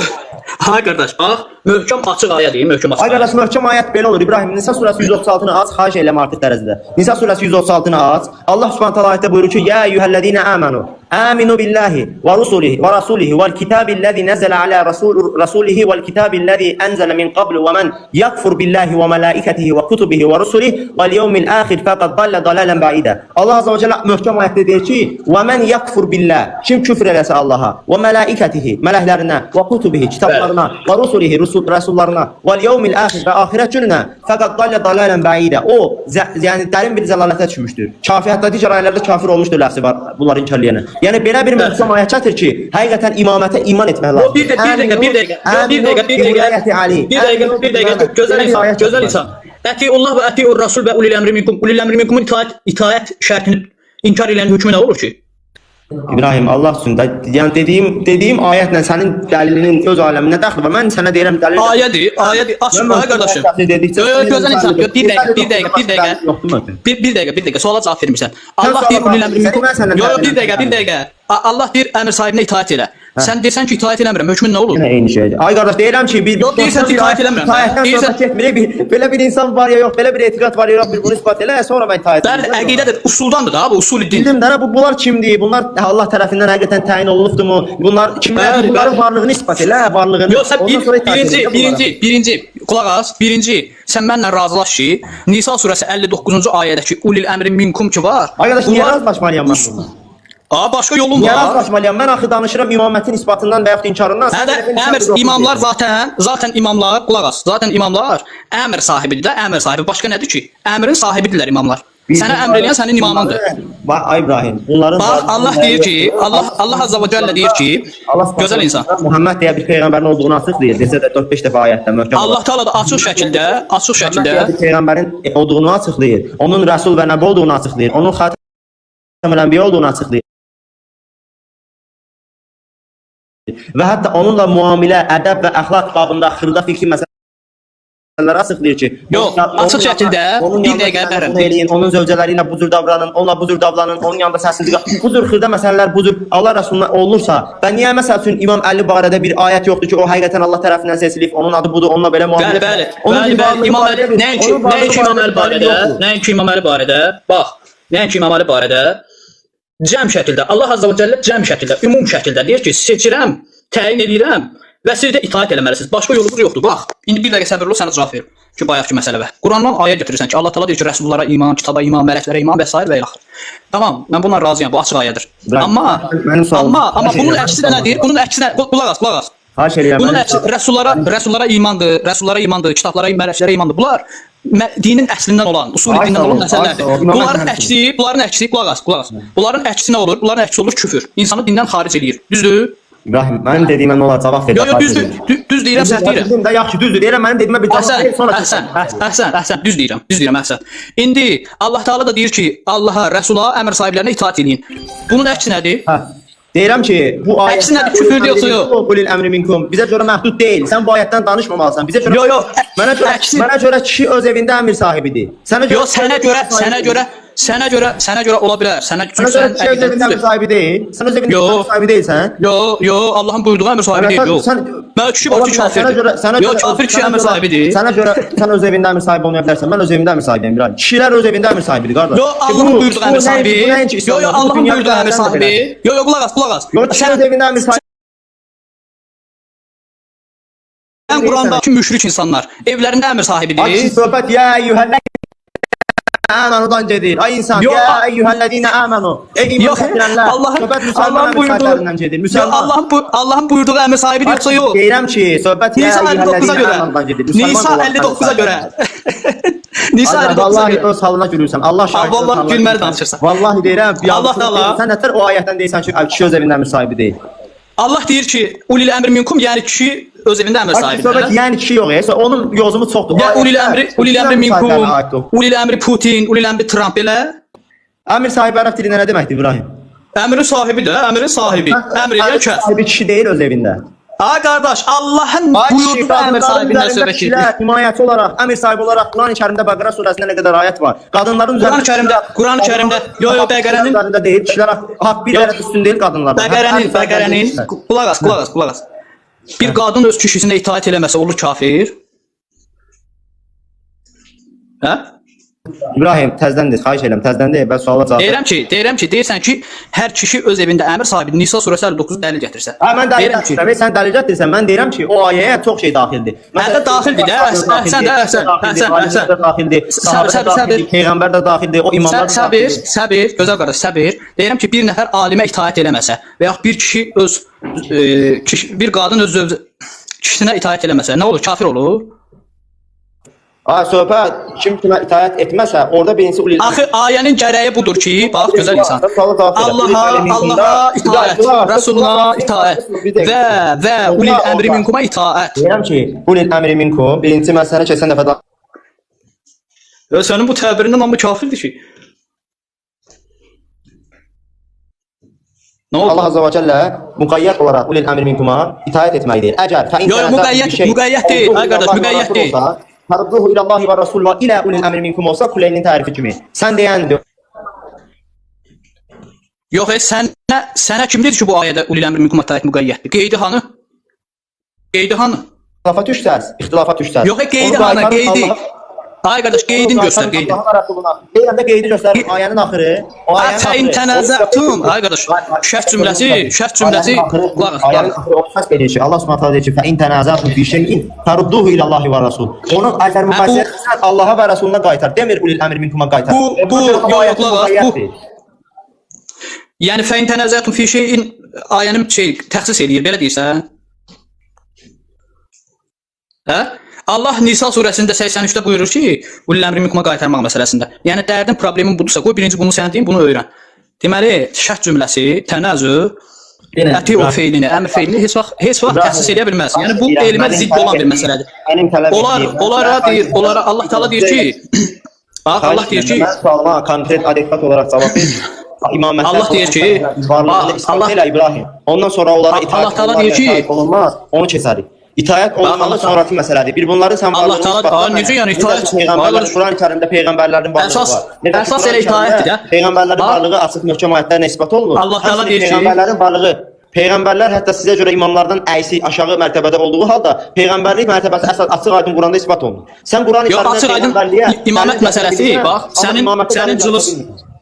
Hay qardaş, bax, möhkəm açıq ayə deyim, möhkəm açıq. Ay qardaş, möhkəm ayət belə olur. İbrahim, Nisa surəsi 136-nı aç, xahiş edirəm artıq dərəcədə. Nisa surəsi 136-nı aç. Allah Subhanahu taala ayətdə buyurur ki: "Ya eyyuhellezine amenu, aminu billahi ve rasulihi vel kitabi'llezî nezele ala rasulihi vel kitabi'llezî enzele min qablu ve men yakfur billahi ve melaiketihi ve kutubihi ve rusulihi vel yevmil ahir faqad dalla dalalan ba'ida." Allah azza ve celle möhkəm ayətdə deyir ki: "Ve men yakfur billah." Kim küfr eləsə Allaha və mələikətihi, mələklərinə və kutubihi, kitablarına və rusulihi, rəsullarına və yevmil ahir və axirət gününə faqad dalla dalalan ba'ida. O, yəni dərin bir zəlalətə düşmüşdür. Kafirətdə digər ayələrdə kafir olmuşdur lafzı var bunları inkar edənə. Yəni belə bir möhkəm ayət gətir ki, həqiqətən imamətə iman etmək lazımdır. Bir dəqiqə. Gözəl insan. Ətiullah və ətiur rasul və ulil əmri minkum. Ulil əmri minkumun itaət şərtini inkar edən hökmü nə olur ki? İbrahim, Allah üçün də, yəni dediyim ayətlə sənin dəlilinin öz aləminə dəxli var. Mən sənə deyirəm dəlil. Ayədir. Açıq qardaşım. Gözəl insan. Bir dəqiqə. Suala cavab vermirsən. Allah deyir ulil əmri minkum. Yox, bir dəqiqə. Allah deyir əmr sahibinə itaat elə. Sən deyirsən ki, itaat eləmirəm, hökmün nə olur? Eyni şeydir. Ay qardaş, deyirəm ki, yox, deyirsən ki, itaat eləmirəm. Belə bir insan var ya yox, belə bir etiqad var ya yox, bunu isbat elə, sonra mən itaat edirəm. Bəli, əqidədir, usuldandır da, bu usul din. Bildim də, bunlar kimdir? Bunlar Allah tərəfindən həqiqətən təyin olunubdurmu? Bunlar kimlərdir? Bunların varlığını isbat elə, varlığını. Yox, sən birinci, qulaq as, sən mənlə razılaş ki, Nisa surəsi 59-cu ayədəki ulil əmri minkum ki var. Ay qardaş, niyə razılaşmalıyam mən bununla? Başqa yolun var. Niyə razılaşmalıyam? Mən axı danışıram imamətin isbatından və yaxud inkarından. Əmr, imamlar zaten imamlar, qulaq as, zaten imamlar əmr sahibidir də, əmr sahibi. Başqa nədir ki? Əmrin sahibidirlər imamlar. Sənə əmr eləyən sənin imamındır. Ay İbrahim, bunların... Bax, Allah deyir ki, Allah Azza və Cəllə deyir ki, gözəl insan. Muhammed deyə bir peyğəmbərin olduğunu açıqlayır. Desə də 4-5 dəfə ayətdə möhkəm. Allah Teala da açıq şəkildə bir peyğəmbərin olduğunu açıqlayır. Onun rəsul və nəbi olduğunu açıqlayır. Onun xatəmül ənbiya olduğunu açıqlayır. Və hətta onunla müamilə, ədəb və əxlaq babında xırda fikri məsələlər açıqlayır ki, yox, açıq şəkildə bir dəqiqə bərəm. Onun zövcələri ilə bu cür davranın, onunla bu cür davranın, onun yanında səssizlik. Bu cür xırda məsələlər bu cür Allah Rəsuluna olunursa, və niyə məsəl üçün İmam Əli barədə bir ayət yoxdur ki, o həqiqətən Allah tərəfindən seçilib, onun adı budur, onunla belə müamilə. Bəli. Nəinki İmam Əli barədə, cəm şəkildə, Allah Azza və Cəllə cəm şəkildə, ümum şəkildə deyir ki, seçirəm, təyin edirəm və siz də itaat eləməlisiniz. Başqa yolunuz yoxdur. Bax, indi bir dəqiqə səbirli ol, sənə cavab verim ki, bayaqki məsələ və. Qurandan ayə götürürsən ki, Allah Teala deyir ki, rəsullara iman, kitaba iman, mələklərə iman və s. və ilaxır. Tamam, mən bununla razıyam, bu açıq ayədir. Amma bunun əksi də nədir? Bunun əksi nə? Qulaq as. Bunun əksi rəsullara imandır, kitablara, mələklərə imandır. Bunlar dinin əslindən olan, usul dindən olan məsələlərdir. Bunların əksi, qulaq as. Bunların əksi nə olur? Bunların əksi olur küfür. İnsanı dindən xaric eləyir. Düzdür? İbrahim, mənim dediyimə nə olar cavab ver. Yox, düz deyirəm, səhv deyirəm. Yaxşı, düzdür. Deyirəm, mənim dediyimə bir cavab ver, sonra Əhsən, düz deyirəm, əhsən. İndi Allah Teala da deyir ki, Allaha, Rəsula, əmr sahiblərinə itaat edin. Bunun əksi nədir? Deyirəm ki, bu ayət əksinə küfür yoxsa yox? Ulil əmri minkum. Bizə görə məhdud deyil. Sən bu ayətdən danışmamalısan. Bizə görə Mənə görə kişi öz evində əmir sahibidir. Yox, sənə görə ola bilər. Sənə kişi öz evində əmir sahibi deyil. Sən öz evində əmir sahibi deyilsən. Yox, Allahın buyurduğu əmir sahibi deyil. Yox. Mən kişi var ki, kafirdir. Yox, kafir kişi əmir sahibidir. Sənə görə sən öz evində əmir sahibi olmaya bilərsən. Mən öz evimdə əmir sahibiyəm. Kişilər öz evində əmir sahibidir, qardaş. Yox, Allahın buyurduğu əmir sahibi. Yox, Allahın buyurduğu əmir sahibi. Yox, qulaq as. Sən öz evində əmir sahibi. Qurandakı müşrik insanlar evlərində əmir sahibidir. Söhbət ya eyyuhəl Əmənudan gedir. Ay insan, Yox. ya eyyuhəllədinə əmənu. Ey iman Yox, gətirənlər. Allahın buyurduğu gedir. Yox, Allahın buyurduğu əmr sahibi yoxsa yox. Deyirəm ki, söhbət ya Nisa 59-a eyyuhəllədinə görə. əmənudan gedir. Nisa 59-a görə. Nisa 59-a Vallahi görə. öz halına gülürsən. Allah şahid. Vallahi gülməli danışırsan. Vallahi deyirəm. Allah Taala. Sən nətər o ayətdən deyirsən ki, kişi öz evindən müsahibi deyil. Allah deyir ki, ulil əmri minkum, yəni kişi öz evində əmr Söhbət sahibidir. yəni kişi yox, onun yozumu çoxdur. Ya ulil əmri minkum, ulil əmri Putin, ulil əmri Trump elə Əmir sahibi ərəb dilində nə deməkdir İbrahim? əmrin sahibidir, əmrin sahibi. Əmr edən kəs. Sahibi kişi deyil öz evində. Ay qardaş, Allahın buyurduğu əmr sahibindən söhbət gedir. Himayəçi olaraq, əmir sahibi olaraq Quran-ı Kərimdə Bəqərə surəsində nə qədər ayət var. Qadınların Quran-ı Kərimdə, yo Bəqərənin üzərində deyil, kişilər haqq bir ərəb üstün deyil qadınlardan. Bəqərənin qulaq as. Bir qadın öz kişisinə itaat eləməsə olur kafir? Hə? İbrahim, təzədən xahiş edirəm, təzədən de, mən suala cavab Deyirəm ki, deyirsən ki, hər kişi öz evində əmir sahibidir. Nisa surəsi 59 dəlil gətirsən. Mən dəlil gətirəm, sən dəlil gətirsən, mən deyirəm ki, o ayəyə çox şey daxildir. Hətta daxildir də, əhsən. Səbir. Peyğəmbər də daxildir, o imamlar da daxildir. Səbir, gözəl qardaş, səbir. Deyirəm ki, bir nəfər alimə itaat eləməsə və ya bir kişi bir qadın öz kişisinə itaat eləməsə, nə olur? Kafir olur? Söhbət kim kimə itaat etməsə, orada birincisi ulil. Axı ayənin gərəyi budur ki, bax gözəl insan. Allah'a itaat, Rasuluna itaat və ulil əmri minkuma itaat. Deyirəm ki, ulil əmri minkum birinci məsələ keçən dəfə Sənin bu təbirindən amma kafirdir ki. Allah Azza və Cəllə müqəyyət olaraq ulil əmri minkuma itaat etməkdir. Əgər müqəyyət deyil, ay qardaş, müqəyyət deyil. Tarduhu ilallahi və rasul və ilə ulil əmri minkum olsa Kuleynin tərifi kimi. Sən deyəndir. Yox, sənə kim dedi ki, bu ayədə ulil əmri minkum itaat müqəyyətdir? Qeydi hanı? İxtilafat üç səs. Yox, qeydi hanı? Qeydi. Ay qardaş, qeydin göstər, qeydin. Deyirəm də qeydi göstərir, ayənin axırı. Fəin tənəzətum. Ay qardaş, şərt cümləsi. Ayənin axırı o səs verir ki, Allah Subhanahu taala deyir ki, fəin tənəzətum fi şeyin tarudduhu ilallahi və rasul. Onun əgər mübahisəsən Allaha və Rasuluna qaytar. Demir ulil əmri minkuma qaytar. Yəni fəin tənəzətum fi şeyin ayənin təxsis eləyir, belə deyirsən? Hə? Allah Nisa surəsində 83-də buyurur ki, ulil əmri minkuma qaytarmaq məsələsində. Yəni dərdin problemin budursa, qoy birinci bunu sən deyin, bunu öyrən. Deməli, şərt cümləsi, tənəzü, əti o feilini, əmr feilini heç vaxt təxsis edə bilməz. Yəni bu elmə zidd olan bir məsələdir. Onlara Allah Taala deyir ki, Allah deyir ki, sualıma konkret adekvat olaraq cavab ver. Allah deyir ki, Allah İbrahim. Ondan sonra onlara itaat Allah Taala deyir ki, olmaz. Onu keçərik. İtaət olmalı sonraki məsələdir. Bir bunları sən Allah Taala necə yəni itaət? Quran-ı Kərimdə peyğəmbərlərin varlığı var. Əsas elə itaətdir də. Peyğəmbərlərin varlığı açıq möhkəm ayətlərlə isbat olunur. Allah Taala deyir ki, peyğəmbərlərin varlığı Peyğəmbərlər hətta sizə görə imamlardan əysi aşağı mərtəbədə olduğu halda peyğəmbərlik mərtəbəsi əsas açıq aydın Quranda isbat olunur. Sən Quran-ı Kərimdə peyğəmbərliyə imamət məsələsi bax,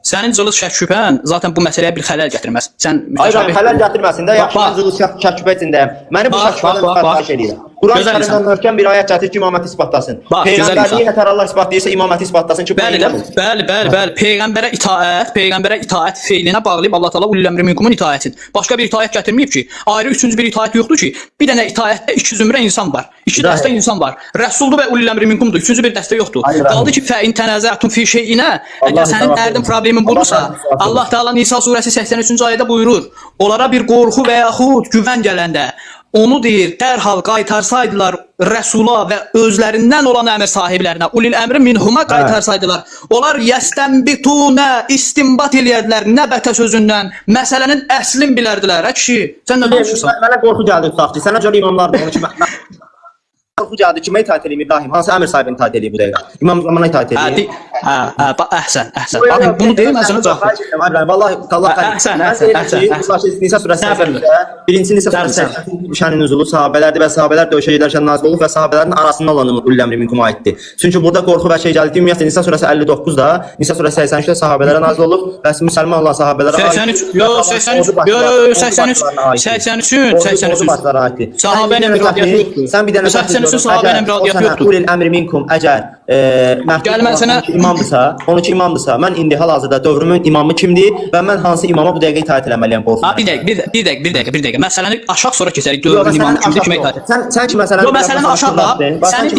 sənin cılız şək şübhən zaten bu məsələyə bir xələl gətirməz. Sən xələl gətirməsin də, yaxşı cılız şək şübhə içindəyəm. Məni bu şək şübhədən xahiş edirəm. Quran-ı Kərimdən möhkəm bir ayət gətir ki, imaməti isbatlasın. Peyğəmbərliyi nətər Allah isbatlayırsa imaməti isbatlasın ki, bəli. Peyğəmbərə itaət feilinə bağlayıb Allah Taala ulil əmri minkumun itaətin. Başqa bir itaət gətirməyib ki, ayrı üçüncü bir itaət yoxdur ki, bir dənə itaətdə iki zümrə insan var. İki dəstə insan var. Rəsuldur və ulil əmri minkumdur. Üçüncü bir dəstə yoxdur. Qaldı ki, fəin tənəzətum fi şeyinə. Əgər sənin dərdin problemin budursa, Allah Taala Nisa surəsi 83-cü ayədə buyurur. Onlara bir qorxu və yaxud güvən gələndə onu deyir, dərhal qaytarsaydılar Rəsula və özlərindən olan əmr sahiblərinə, ulil əmri minhuma qaytarsaydılar, onlar yəstənbitunə, istinbat eləyərdilər nəbətə sözündən, məsələnin əslin bilərdilər. Kişi, sən nə danışırsan? Mənə qorxu gəldi tutaqçı, sənə görə imamlardır, onun kimi qorxu gəldi, kimə itaat eləyim İbrahim? Hansı əmr sahibini itaat eləyib bu dəqiqə? İmam zamana itaat eləyib. Əhsən. Baxın, bunu deyim, əzənə cavab ver. Vallahi, Allah Əhsən. Nisa surəsində, birinci Nisa surəsində şənin nüzulu sahabələrdir və sahabələr döyüşə gedərkən nazil olub və sahabələrin arasında olan ulul əmri minkum aiddir. Çünki burada qorxu və şey gəldi. Ümumiyyətlə, Nisa surəsi 59-da, Nisa surəsi 83-də sahabələrə nazil olub və müsəlman olan sahabələrə aid. 83. Sahabə əmri radiyyəti yoxdur. Sən bir dənə sahabə əmri radiyyəti yoxdur. Ulul əmri minkum əgər Gəl mən sənə imamdırsa, mən indi hal-hazırda dövrümün imamı kimdir və mən hansı imama bu dəqiqə itaat eləməliyəm qorxudan? Bir dəqiqə. Məsələni aşağı sonra keçərik. Dövrün imamı kimdir, kimə itaat edir? Sən ki məsələni məsələni aşağı. Sənin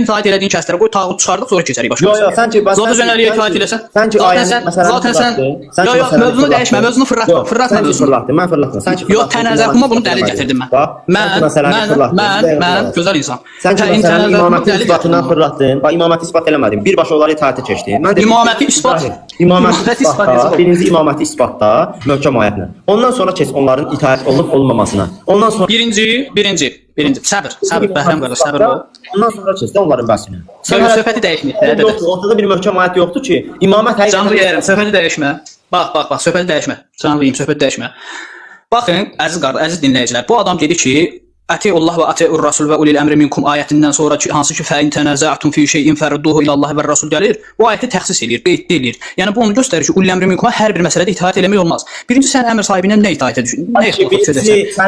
itaat elədiyin kəsləri qoy tağut çıxardıq sonra keçərik başqa. Yox, sən ki Zat özünəliyə itaat eləsən. Sən ki ayəni məsələni Yox, mövzunu dəyişmə, mövzunu fırlatma mövzunu. Mən fırlatdım. Sən ki Yox, tənəzzərxuma bunu dəlil gətirdim mən. Mən gözəl insan. Sən ki məsələni imamətin isbatından fırlatdın. Bax imaməti isbat eləmədin. Birbaşa onları itaətə keçdin. Mən İmaməti isbat. Birinci imaməti isbatda möhkəm ayətlə. Ondan sonra keç onların itaət olub olmamasına. Ondan sonra birinci. Səbr, Bəhrəm qardaş, səbr ol. Ondan sonra keç də onların bəhsinə. Söhbəti dəyişmə. Ortada bir möhkəm ayət yoxdur ki, imamət həqiqətən Canlı yeyərəm, söhbəti dəyişmə. Bax, söhbəti dəyişmə. Canlıyım, söhbəti dəyişmə. Baxın, əziz dinləyicilər, bu adam dedi ki, Atiullah və atiur rasul və ulil əmri minkum ayətindən sonra ki, hansı ki fəin tənəzə'tum fi şeyin fərudduhu ilallahi və rasul gəlir, bu ayəti təxsis eləyir, qeyd eləyir. Yəni bu onu göstərir ki, ulil əmri minkuma hər bir məsələdə itaat eləmək olmaz. Birinci sən əmr sahibindən nə itaat edirsən? Nə ixtilaf edəsən?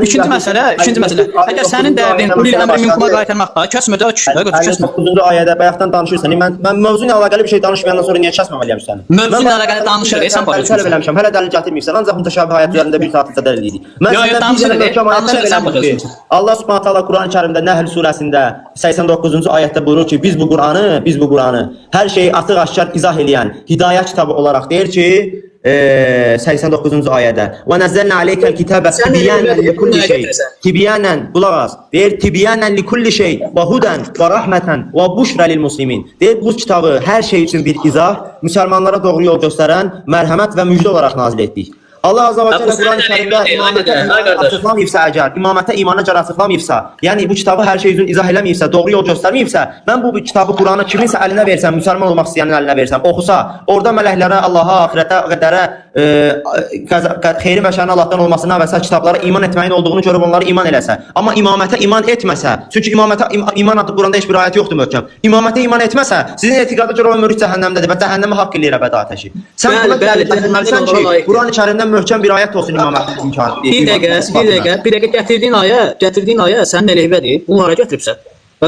İkinci məsələ, əgər sənin dərdin ulil əmri minkuma qaytarmaqda, kəsmə də kəsmə. 9-cu ayədə bayaqdan danışırsan. Mən mövzu ilə əlaqəli bir şey danışmayandan sonra niyə kəsməməliyəm səni? Mövzu ilə əlaqəli danışır, sən başa. Hələ dəlil gətirmirsən, ancaq mütəşabih ayət üzərində bir saatda dəlil edirik. Allah Subhanahu taala Quran-Kərimdə Nəhl surəsində 89-cu ayətdə buyurur ki, biz bu Quranı hər şeyi açıq-aşkar izah edən hidayət kitabı olaraq deyir ki, 89-cu ayədə və nəzzəlnə aleykəl kitəbə tibyanən likulli şey. Tibyanən, qulaq as. Deyir tibyanən likulli şey və hudən və rəhmətən və buşrə lil muslimin. Deyir bu kitabı hər şey üçün bir izah, müsəlmanlara doğru yol göstərən mərhəmət və müjdə olaraq nazil etdik. Allah Azza və Cəllə Quran-Kərimdə imamətə imana görə açıqlamayıbsa, yəni bu kitabı hər şey üçün izah eləməyibsə, doğru yol göstərməyibsə, mən bu kitabı Quranı kiminsə əlinə versəm, müsəlman olmaq istəyənin əlinə versəm, oxusa, orada mələklərə, Allaha, axirətə, qədərə, xeyri və şərin Allahdan olmasına və s. kitablara iman etməyin olduğunu görüb onları iman eləsə, amma imamətə iman etməsə, çünki imamətə iman adı Quranda heç bir ayət yoxdur möhkəm. İmamətə iman etməsə, sizin etiqada görə o mürid cəhənnəmdədir və cəhənnəmə haqq eləyir əbədi atəşi. Sən Quran-Kərimdən möhkəm bir ayət olsun imamətin imkanı. Bir dəqiqə gətirdiyin ayə sənin əleyhivədir. Bunu hara gətiribsən? Bu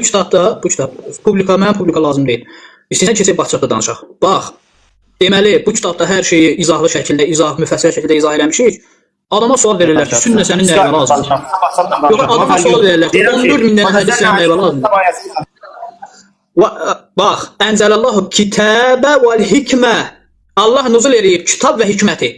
kitabda publika lazım deyil. İstəyirsən keçib açıqda danışaq. Bax, deməli bu kitabda hər şeyi izahlı şəkildə, müfəssəl şəkildə izah eləmişik. Adama sual verirlər ki, sünnə sənin nəyinə lazımdır? Yox, adama sual verirlər ki, 14 min dənə hədis sənin nəyinə lazımdır? Bax, ənzəlallahu kitəbə vəl-hikmə. Allah nuzul eləyib kitab və hikməti.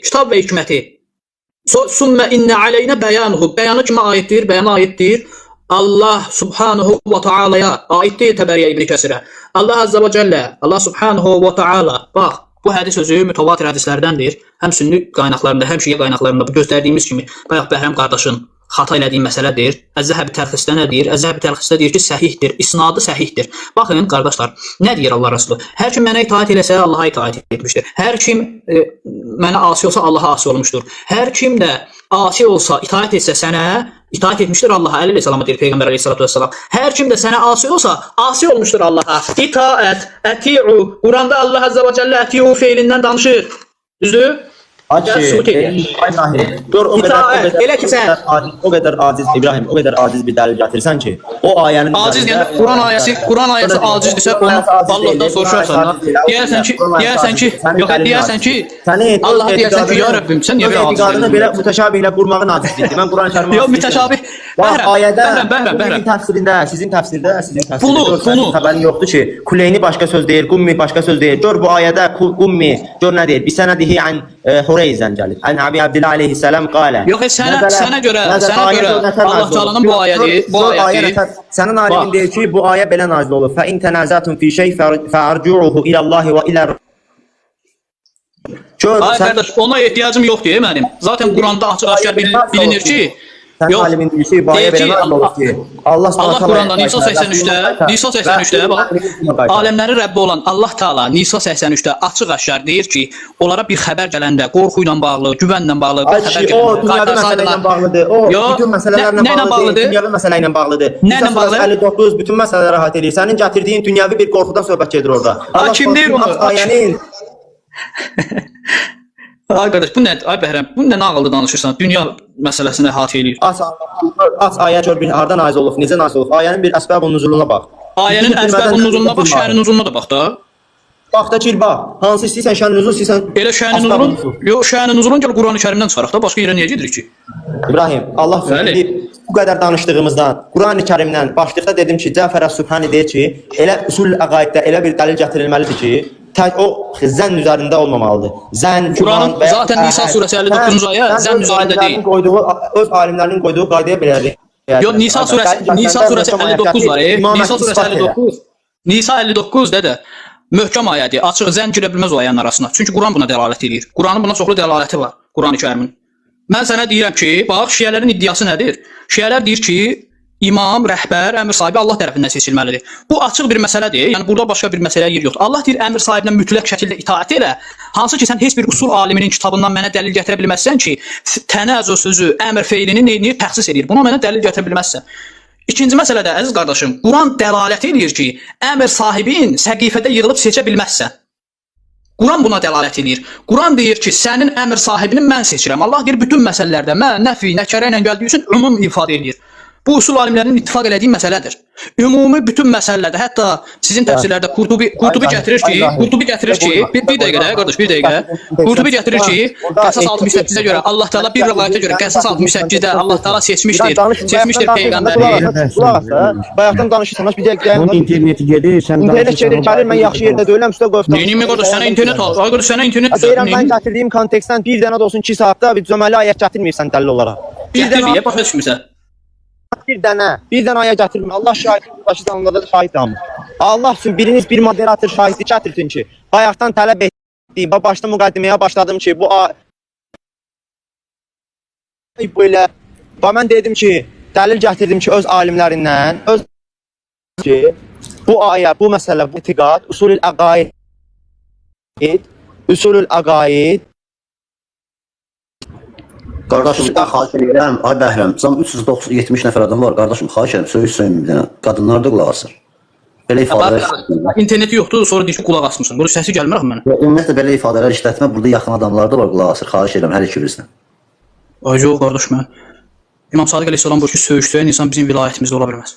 Sümmə innə aleynə bəyanuhu. Bəyanı kimə aiddir? Bəyana aiddir. Allah subhanahu və taalaya aiddir Təbəriyə İbn Kəsirə. Allah azza və cəllə, Allah subhanahu və taala. Bax, bu hədis sözü mütəvatir hədislərdəndir. Həm sünni qaynaqlarında, həm şiə qaynaqlarında bu göstərdiyimiz kimi bayaq Bəhrəm qardaşın xata elədiyi məsələdir. Əz-Zəhəbi Tərxisdə nə deyir? Əz-Zəhəbi Tərxisdə deyir ki, səhihdir, isnadı səhihdir. Baxın qardaşlar, nə deyir Allah Rəsulu? Hər kim mənə itaat eləsə, Allaha itaat etmişdir. Hər kim mənə asi olsa, Allaha asi olmuşdur. Hər kim də asi olsa, itaat etsə sənə, itaat etmişdir Allaha. Əli əleyhissalama deyir Peyğəmbər əleyhissalatu vesselam. Hər kim də sənə asi olsa, asi olmuşdur Allaha. İtaət, əti'u. Quranda Allah azza və cəllə əti'u feilindən danışır. Düzdür? O qədər aciz İbrahim, o qədər aciz bir dəlil gətirsən ki, o ayənin aciz deyəndə Quran ayəsi acizdirsə onu Allahdan soruşarsan. Deyərsən ki, Allah deyərsən ki, ya Rəbbim, sən niyə belə aciz? Etiqadını belə mütəşabihlə qurmağın acizlikdir. Mən Quran-Kərimə yox, mütəşabih. Bəhrəm. Sizin təfsirdə xəbərin yoxdur ki, Kuleyni başqa söz deyir, Qummi başqa söz deyir. Gör bu ayədə Qummi gör nə deyir? Bisənədihi an Hureyzən gəlir. Ən Abi Abdillah aleyhissalam qalə. Yox, sənə görə Allah Taala'nın bu ayəti sənin alimin deyir ki, bu ayə belə nazil olur. Fə in tənazatun fi şey fərcu'uhu ilallahi və ilə Ay qardaş, ona ehtiyacım yoxdur mənim. Zaten Quranda açıq-aşkar bilinir ki, sən alimin deyir ki, bu ayə belə nazil olur ki, Allah Quranda Nisa 83-də bax, aləmlərin Rəbbi olan Allah Taala Nisa 83-də açıq-aşkar deyir ki, onlara bir xəbər gələndə qorxu ilə bağlı, güvənlə bağlı bir xəbər gələndə, o dünyavi məsələ ilə bağlıdır. O bütün məsələlərlə bağlıdır. Dünyavi məsələ ilə bağlıdır. Nə ilə bağlı? 59 bütün məsələləri əhatə edir. Sənin gətirdiyin dünyavi bir qorxudan söhbət gedir orada. Kim deyir onu? Ayənin Ay qardaş, bu nədir? Ay Bəhrəm, bu nə nağılda danışırsan? Dünya məsələsini əhatə eləyir. Aç ayə gör bir hardan nazil olub, necə nazil olub? Ayənin bir əsbab-ı nüzuluna bax. Ayənin əsbabının uzunluğuna bax, şənin uzunluğuna da bax da. Bax da ki, bax. Hansı istəyirsən şənin uzun, istəyirsən. Elə şənin uzunluğu, yox, şənin uzunluğu gəl Qurani-Kərimdən çıxaraq da, başqa yerə niyə gedirik ki? İbrahim, Allah söyləyir, bu qədər danışdığımızdan, Qurani-Kərimdən başlıqda dedim ki, Cəfər Əs-Sübhani deyir ki, elə usul əqaiddə elə bir dəlil gətirilməlidir ki, o zənn üzərində olmamalıdır. Zənn, Quranın zaten Nisa surəsi 59-cu ayə zənn üzərində deyil. Öz alimlərinin qoyduğu qaydaya belədir. Yox, Nisa surəsi 59 var. Nisa surəsi 59. Nisa 59 dədə. Möhkəm ayədir. Açıq zənn girə bilməz o ayənin arasına. Çünki Quran buna dəlalət edir. Quranın buna çoxlu dəlaləti var. Qurani-Kərimin. Mən sənə deyirəm ki, bax, şiələrin iddiası nədir? Şiələr deyir ki, imam, rəhbər, əmr sahibi Allah tərəfindən seçilməlidir. Bu açıq bir məsələdir. Yəni burada başqa bir məsələyə yer yoxdur. Allah deyir, əmr sahibinə mütləq şəkildə itaat elə. Hansı ki, sən heç bir usul aliminin kitabından mənə dəlil gətirə bilməzsən ki, tənəzzü sözü, əmr feilini neyini təxsis edir. Buna mənə dəlil gətirə bilməzsən. İkinci məsələdə, əziz qardaşım, Quran dəlalət edir ki, əmr sahibin səqifədə yığılıb seçə bilməzsən. Quran buna dəlalət edir. Quran deyir ki, sənin əmr sahibini mən seçirəm. Allah deyir, bütün məsələlərdə mən nəfi, nəkərə ilə gəldiyi üçün ümum ifadə edir. Bu usul alimlərinin ittifaq elədiyi məsələdir. Ümumi bütün məsələlərdə, hətta sizin təfsirlərdə Qurtubi gətirir ki, bir dəqiqə də qardaş, bir dəqiqə. Qurtubi gətirir ki, Qəssas 68-də görə Allah Taala bir rivayətə görə Qəssas 68-də Allah Taala seçmişdir peyğəmbəri. Bayaqdan danışırsan, bir dəqiqə. Onun interneti gedir, sən İnternet gedir, gəlir, mən yaxşı yerdə deyiləm, üstə qoyub. Neyimi qardaş, sənə internet al. Ay qardaş, sənə internet deyirəm, mən gətirdiyim kontekstdən bir dənə də olsun 2 saatda bir cöməli ayət gətirmirsən dəlil olaraq. Bir dənə başa düşmüsən. Bir dənə ayə gətirmir. Allah şahiddir, başı zanlıqda da şahiddir. Allah üçün biriniz bir moderator şahidlik gətirsin ki, bayaqdan tələb etdiyim, başda müqəddiməyə başladım ki, bu belə, mən dedim ki, dəlil gətirdim ki, öz alimlərindən, bu ayə, bu məsələ, bu etiqad, usulül əqaid, Qardaşım, mən xahiş edirəm, ay Bəhrəm, cam 370 nəfər adam var, qardaşım, xahiş edirəm, söyüş bir dənə, qadınlar da qulaq asır. Belə ifadələr İnterneti yoxdur, sonra deyir ki, qulaq asmırsan. Burada səsi gəlmir axı mənə. Ümumiyyətlə, belə ifadələr işlətmə, burada yaxın adamlar da var, qulaq asır, xahiş edirəm, hər iki birisini. Ay yox, qardaş, mən. İmam Sadiq əleyhissalam bu ki, söyüşdürən insan bizim vilayətimizdə ola bilməz.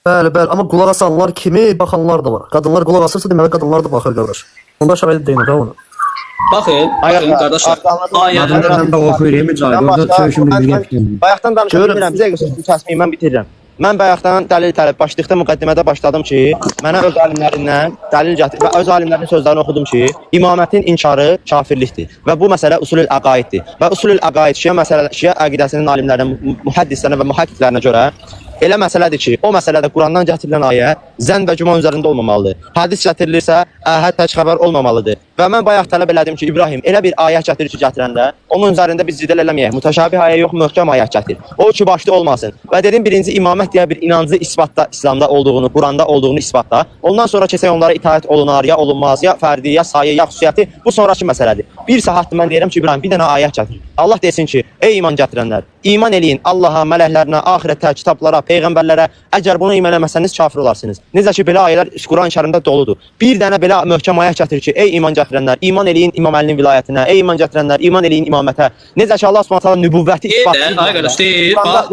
Bəli, amma qulaq asanlar kimi baxanlar da var. Qadınlar qulaq asırsa, deməli qadınlar da baxır, qardaş. Onda şəhəl deyinir ha onu. Baxın qardaşlar. Ayədən də oxuyuram, orada söyüşüm bir gətirim. Bayaqdan danışıram, bizə kəsməyim, mən bitirirəm. Mən bayaqdan dəlil tələb başlıqda müqəddimədə başladım ki, mənə öz alimlərindən dəlil gətirib və öz alimlərinin sözlərini oxudum ki, imamətin inkarı kafirlikdir və bu məsələ usulül əqaiddir. Və usulül əqaid şiə əqidəsinin alimlərinin, mühəddislərinə və mühəqqqiqlərinə görə elə məsələdir ki, o məsələdə Qurandan gətirilən ayə zənn və güman üzərində olmamalıdır. Hədis gətirilirsə, əhəd tək xəbər olmamalıdır. Və mən bayaq tələb elədim ki, İbrahim, elə bir ayət gətirir ki, gətirəndə, onun üzərində biz zidəl eləməyək. Mütəşabih ayə yox, möhkəm ayət gətir. O iki başlı olmasın. Və dedim, birinci imamət deyə bir inancı isbatda, İslamda olduğunu, Quranda olduğunu isbatda. Ondan sonra keçək onlara itaət olunar, ya olunmaz, ya fərdi, ya sayə, ya xüsusiyyəti. Bu sonraki məsələdir. Bir saatdır mən deyirəm ki, İbrahim, bir dənə ayət gətir. Allah desin ki, ey iman gətirənlər, iman eləyin Allaha, mələklərinə, axirətə, kitablara, peyğəmbərlərə. Əgər bunu iman eləməsəniz, kafir olarsınız. Necə ki, belə ayələr Quran-Kərimdə doludur. Bir dənə belə möhkəm ayət gətirir ki, ey iman gətirənlər, iman eləyin İmam Əlinin vilayətinə, ey iman gətirənlər, iman eləyin imamətə. Necə ki, Allah Subhanahu taala nübüvvəti isbat edir. Ay qardaş, deyir. Allah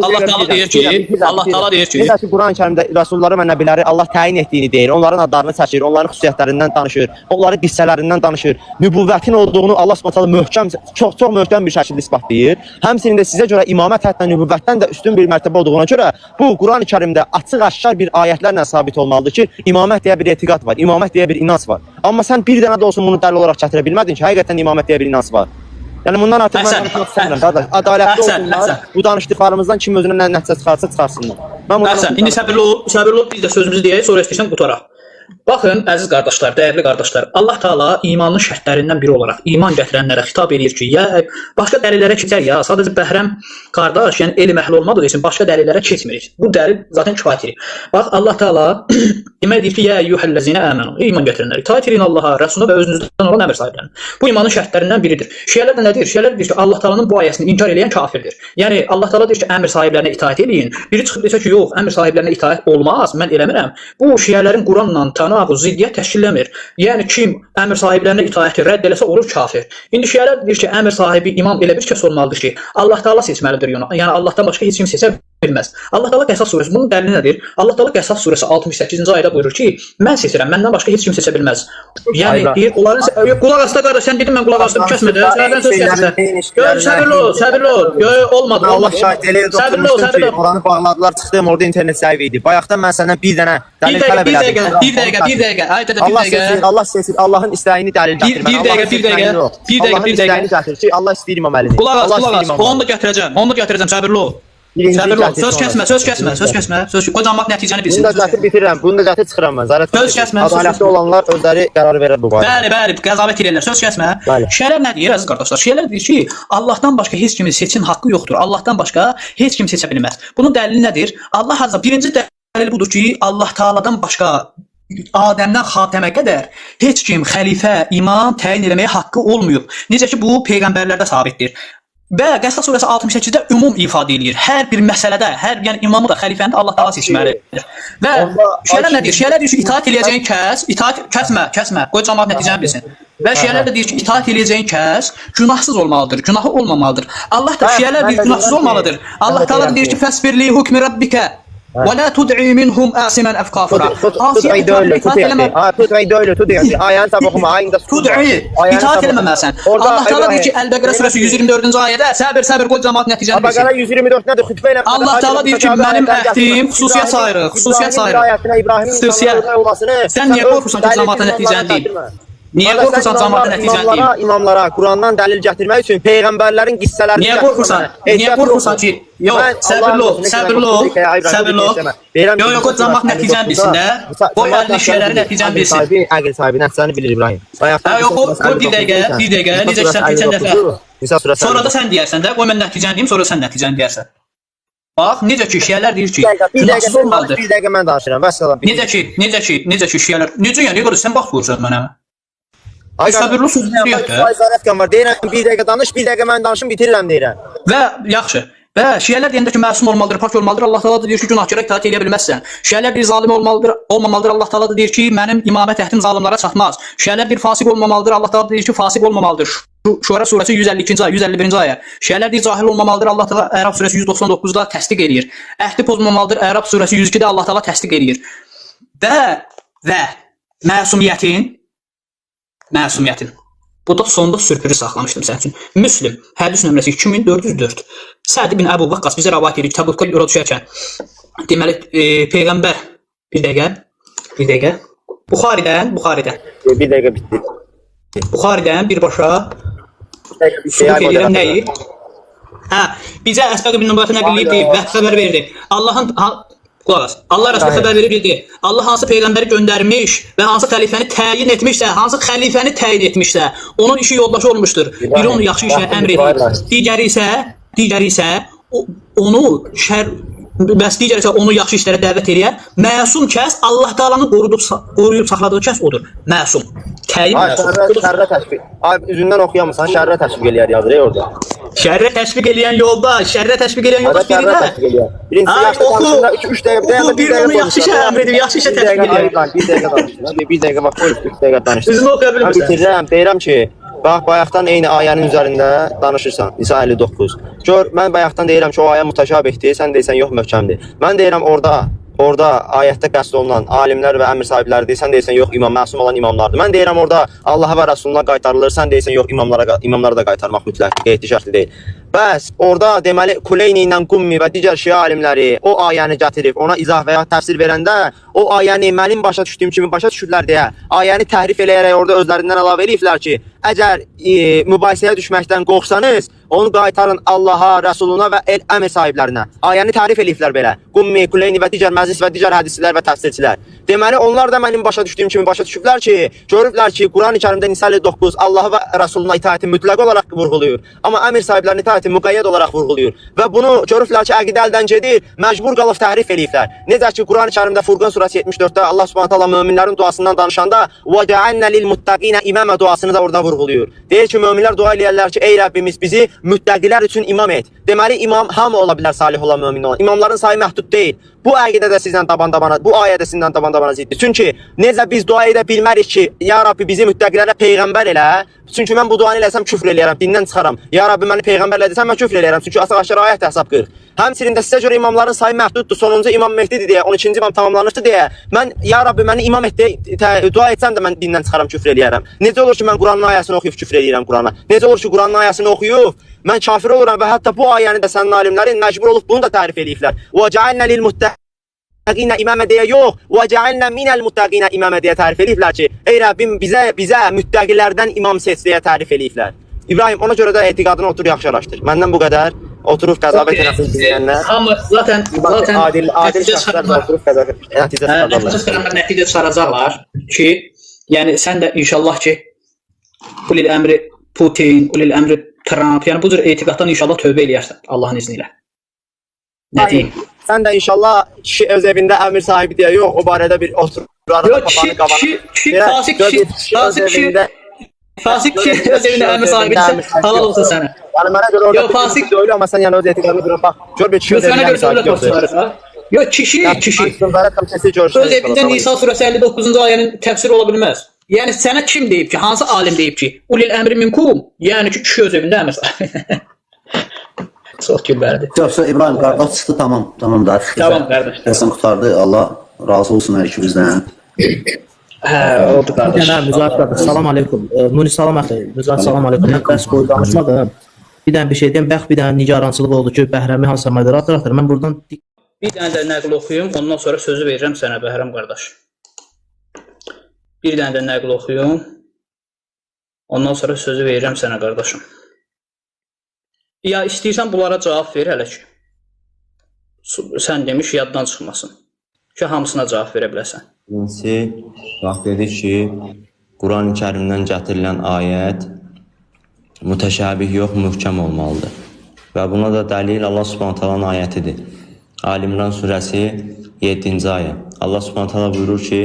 Taala deyir ki, necə ki, Quran-Kərimdə Rəsulları və nəbiləri Allah təyin etdiyini deyir. Onların adlarını çəkir, onların xüsusiyyətlərindən danışır, onların qissələrindən danışır. Nübüvvətin olduğunu Allah Subhanahu taala möhkəm, çox möhkəm bir şəkildə isbatlayır. Həmçinin də sizə görə imamət hətta nübüvvətdən də üstün bir mərtəbə olduğuna görə bu Quran-Kərimdə açıq-aşkar bir ayətlərlə sabit olmalıdır ki, imamət deyə bir etiqad var, imamət deyə bir inanc var. Amma sən bir dənə də olsun bunu dəlil olaraq gətirə bilmədin ki, həqiqətən imamət deyə bir inanc var. Yəni bundan artıq mən danışmaq istəmirəm, qardaş. Ədalətli olsunlar. Bu danışdıqlarımızdan kim özünə nə nəticə çıxarsa çıxarsınlar. Əhsən, indi səbirli ol, biz də sözümüzü deyək, sonra istəyirsən qutaraq. Baxın, əziz qardaşlar, dəyərli qardaşlar, Allah Taala imanın şərtlərindən biri olaraq iman gətirənlərə xitab edir ki, ya başqa dəlillərə keçər ya, sadəcə Bəhrəm qardaş, yəni elm əhli olmadığı üçün başqa dəlillərə keçmirik. Bu dəlil zaten kifayət edir. Bax, Allah Taala demək deyir ki, ya eyyuhellezine amanu, iman gətirənlər, itaat edin Allaha, Rəsuluna və özünüzdən olan əmr sahiblərinə. Bu imanın şərtlərindən biridir. Şiələr də nə deyir? Şiələr deyir ki, Allah Taala'nın bu ayəsini inkar edən kafirdir. Yəni Allah Taala deyir ki, əmr sahiblərinə itaat edin. Biri çıxıb desə ki, yox, əmr sahiblərinə itaat olmaz, mən eləmirəm. Bu şiələrin Quranla tanaquz, ziddiyyət təşkil eləmir. Yəni kim əmr sahiblərinə itaəti rədd eləsə olur kafir. İndi şiələr deyir ki, əmr sahibi imam elə bir kəs olmalıdır ki, Allah Taala seçməlidir onu. Yəni Allahdan başqa heç kim seçə bilməz. Allah Taala Qəssas surəsi bunun dəlili nədir? Allah Taala Qəssas surəsi 68-ci ayədə buyurur ki, mən seçirəm, məndən başqa heç kim seçə bilməz. Yəni deyir, onların qulaq asda qardaş, sən dedin mən qulaq astım, kəsmədim. Səndən söz kəsmədim. Səbirli ol. Olmadı. Allah şahid eləyir, doktor, oranı bağladılar, çıxdım, orada internet səhvi idi. Bayaqdan mən səndən bir dənə dəlil tələb elədim. Bir dəqiqə. Ay dədə, bir dəqiqə. Allah seçir, Allahın istəyini dəlil gətir. Bir dəqiqə. Ki, Allah istəyir İmam Əlini. Qulaq as. Onu da gətirəcəm, səbirli ol. Söz kəsmə. Qoy cəmaət nəticəni bilsin. Bunu da gətir bitirirəm. Bunu da gətir çıxıram mən. Söz kəsmə. Ədalətli olanlar özləri qərar verər bu barədə. Bəli, qəzavət edirlər. Söz kəsmə. Şiələr nə deyir əziz qardaşlar? Şiələr deyir ki, Allahdan başqa heç kimin seçin haqqı yoxdur. Allahdan başqa heç kim seçə bilməz. Bunun dəlili nədir? Allah azza birinci dəlil budur ki, Allah Taala'dan başqa Adəmdən Xatəmə qədər heç kim xəlifə, imam təyin etməyə haqqı olmayıb. Necə ki bu peyğəmbərlərdə sabitdir. Və Qəssas surəsi 68-də ümum ifadə edir. Hər bir məsələdə, yəni imamı da, xəlifəni də Allah Taala seçməlidir. Və şiələr nə deyir? Şiələr deyir ki, itaat eləyəcəyin kəs, kəsmə, qoy cəmaət nəticəni bilsin. Və şiələr də deyir ki, itaat eləyəcəyin kəs günahsız olmalıdır, günahı olmamalıdır. Allah da şiələr deyir günahsız olmalıdır. Allah Taala deyir ki, "Fəsbirli hukmi rabbika və la tud'i minhum asiman afqafira." Tud'i. Ayəni tab oxuma, ayında Tud'i. İtaat eləməməlisən. Allah Taala deyir ki, Əl-Bəqərə surəsi 124-cü ayədə səbir qoy cəmaət nəticəni bilsin. Bəqərə 124 nədir? Xütbə ilə Allah Taala deyir ki, mənim əhdim xüsusiyyət sayırıq. Sən niyə qorxursan ki, cəmaətə nəticəni deyil? Niyə qorxursan cəmaətə nəticəni deyil? İmamlara Qurandan dəlil gətirmək üçün peyğəmbərlərin qissələrini Niyə qorxursan ki, yox, səbirli ol. Yox, qoy cəmaət nəticəni bilsin də. Qoy əlli şiələri nəticəni bilsin. Əqil sahibi nəticəni bilir İbrahim. Yox, qoy bir dəqiqə, necə ki sən keçən dəfə. Sonra da sən deyərsən də, qoy mən nəticəni deyim, sonra sən nəticəni deyərsən. Bax, necə ki şiələr deyir ki, günahsız olmalıdır. Bir dəqiqə mən danışıram, bəs qalan. Necə ki şiələr, necə yəni, sən bax vurursan mənə. Səbirli sözlər yoxdur. Zarafkan var. Deyirəm bir dəqiqə danış, bir dəqiqə mən danışım, bitirirəm deyirəm. Və yaxşı. Və şiələr deyəndə ki, məsum olmalıdır, pak olmalıdır. Allah Taala da deyir ki, günahkara itaat edə bilməzsən. Şiələr bir zalim olmamalıdır. Allah Taala da deyir ki, mənim imamət əhdim zalimlara çatmaz. Şiələr bir fasiq olmamalıdır. Allah Taala da deyir ki, fasiq olmamalıdır. Şura surəsi 152-ci ayə, 151-ci ayə. Şiələr deyir cahil olmamalıdır. Allah Taala Ərəb surəsi 199-da təsdiq eləyir. Əhdi pozmamalıdır. Ərəb surəsi 102-də Allah Taala təsdiq eləyir. Və məsumiyyətin. Bu da sonda sürpriz saxlamışdım sənin üçün. Müslim, hədis nömrəsi 2404. Səd ibn Əbu Vaqqas bizə rivayet edir Təbukda yola düşərkən. Deməli, peyğəmbər bir dəqiqə. Buxaridən. Bir dəqiqə bitdi. Buxaridən birbaşa sübut edirəm nəyi? Bizə Əsbəq ibn Nübətə nəql edib və xəbər verdi. Allah Rəsulü xəbər verir bildi. Allah hansı peyğəmbəri göndərmiş və hansı xəlifəni təyin etmişsə, onun işi yoldaşı olmuşdur. Biri onu yaxşı işə əmr edir. Digəri isə onu yaxşı işlərə dəvət edən məsum kəs, Allah Taala'nın qoruyub saxladığı kəs odur. Məsum. Təyin məsum. Şərrə təşviq. Ay üzündən oxuyamısan, şərrə təşviq eləyər yazır orada. Şərrə təşviq eləyən yoldaş birinə. Birincisi yaxşı danışında 3 dəqiqə. Bir onu yaxşı işə əmr edir, yaxşı işə təşviq eləyər. Bir dəqiqə bax, 3 dəqiqə danışdım. Üzünü oxuya bilmirsən. Deyirəm ki, bax bayaqdan eyni ayənin üzərində danışırsan. Nisa 59. Gör, mən bayaqdan deyirəm ki, o ayə mütəşabihdir, sən deyirsən yox, möhkəmdir. Mən deyirəm orada ayətdə qəsd olunan alimlər və əmr sahibləridir, sən deyirsən yox, məsum olan imamlardır. Mən deyirəm orada Allaha və Rasuluna qaytarılır, sən deyirsən yox, imamlara da qaytarmaq mütləqdir, qeydli şərtli deyil. Bəs orada deməli Kuleyni ilə Qummi və digər şia alimləri o ayəni gətirib, ona izah və ya təfsir verəndə o ayəni mənim başa düşdüyüm kimi başa düşürlər deyə ayəni təhrif eləyərək orada özlərindən əlavə eləyiblər ki, əgər mübahisəyə düşməkdən qorxsanız, onu qaytarın Allaha, Rəsuluna və əmr sahiblərinə. Ayəni tərif eləyiblər belə. Qummi, Kuleyni və digər məclis və digər hədisçilər və təfsirçilər. Deməli, onlar da mənim başa düşdüyüm kimi başa düşüblər ki, görüblər ki, Quran-ı Kərimdə Nisa 59 Allaha və Rəsuluna itaəti mütləq olaraq vurğulayır. Amma əmr sahiblərinin itaəti müqəyyəd olaraq vurğulayır. Və bunu görüblər ki, əqidə əldən gedir, məcbur qalıb təhrif eləyiblər. Necə ki, Quran-ı Kərimdə Furqan surəsi 74-də Allah Subhanahu taala möminlərin duasından danışanda "Və cəalna lil muttaqina imama" duasını da orada vurğulayır. Deyir ki, möminlər dua eləyirlər ki, ey Rəbbimiz bizi müttəqilər üçün imam et. Deməli, imam hamı ola bilər salih olan mömin olan. İmamların sayı məhdud deyil. Bu əqidə də sizdən taban-tabana, bu ayədə sizdən taban Quran da bana ziddir. Çünki necə biz dua edə bilmərik ki, ya Rabbi bizi müttəqilərə peyğəmbər elə. Çünki mən bu duanı eləsəm küfr eləyərəm, dindən çıxaram. Ya Rabbi məni peyğəmbər elədirsən mən küfr eləyərəm. Çünki açıq-aşkar ayət hesab qır. Həmçinin də sizə görə imamların sayı məhduddur. Sonuncu imam Mehdidir deyə, 12-ci imam tamamlanmışdı deyə. Mən ya Rabbi məni imam et dua etsəm də mən dindən çıxaram, küfr eləyərəm. Necə olur ki mən Quranın ayəsini oxuyub küfr eləyirəm Qurana? Necə olur ki Quranın ayəsini oxuyub mən kafir oluram və hətta bu ayəni də sənin alimlərin məcbur olub bunu da tərif eləyiblər. Və cəalnə lilmuttəqinə imamə deyə yox, və cəalnə minəl muttəqinə imamə deyə tərif eləyiblər ki, ey Rəbbim bizə müttəqilərdən imam seç deyə tərif eləyiblər. İbrahim, ona görə də etiqadını otur yaxşı araşdır. Məndən bu qədər. Oturub qəzabət tərəfini dinləyənlər. Amma zaten adil şəxslər də oturub qəzabət nəticə çıxaracaqlar ki, yəni sən də inşallah ki, ulil əmri Putin, ulil əmri Trump, yəni bu cür etiqaddan inşallah tövbə eləyərsən Allahın izni ilə. Nə deyim? Sən də inşallah kişi öz evində əmir sahibi deyə yox, o barədə bir oturur. Yox, fasik kişi öz evində əmir sahibidirsə, halal olsun sənə. Yəni mənə görə orada fasik deyil, amma sən yəni öz etiqadını bura bax. Gör bir kişi öz evində əmir sahibi. Yox, kişi. Öz evində Nisa surəsi 59-cu ayənin təfsiri ola bilməz. Yəni sənə kim deyib ki, hansı alim deyib ki, ulil əmri minkum, yəni ki, kişi öz evində əmir sahibi. Çox gülbərdi. Yoxsa İbrahim qardaş çıxdı, tamam da. Tamam qardaş. Dəsən qutardı, Allah razı olsun hər ikimizdən. Oldu qardaş. Müzahir qardaş, salam aleykum. Nuri salam əxi, Müzahir salam aleykum. Mən dərs boyu danışmadım. Bir dənə bir şey deyəm, bir dənə nigarançılıq oldu ki, Bəhrəmi hansısa moderator atır. Mən buradan bir dənə də nəql oxuyum, ondan sonra sözü verirəm sənə Bəhrəm qardaş. Bir dənə də nəql oxuyum, ondan sonra sözü verirəm sənə qardaşım. Ya istəyirsən bunlara cavab ver hələ ki. Sən demiş yaddan çıxmasın. Ki hamısına cavab verə biləsən. Birincisi, bax dedik ki, Quran-ı Kərimdən gətirilən ayət mütəşabih yox, möhkəm olmalıdır. Və buna da dəlil Allah Subhanahu taalanın ayətidir. Ali İmran surəsi 7-ci ayə. Allah Subhanahu taala buyurur ki: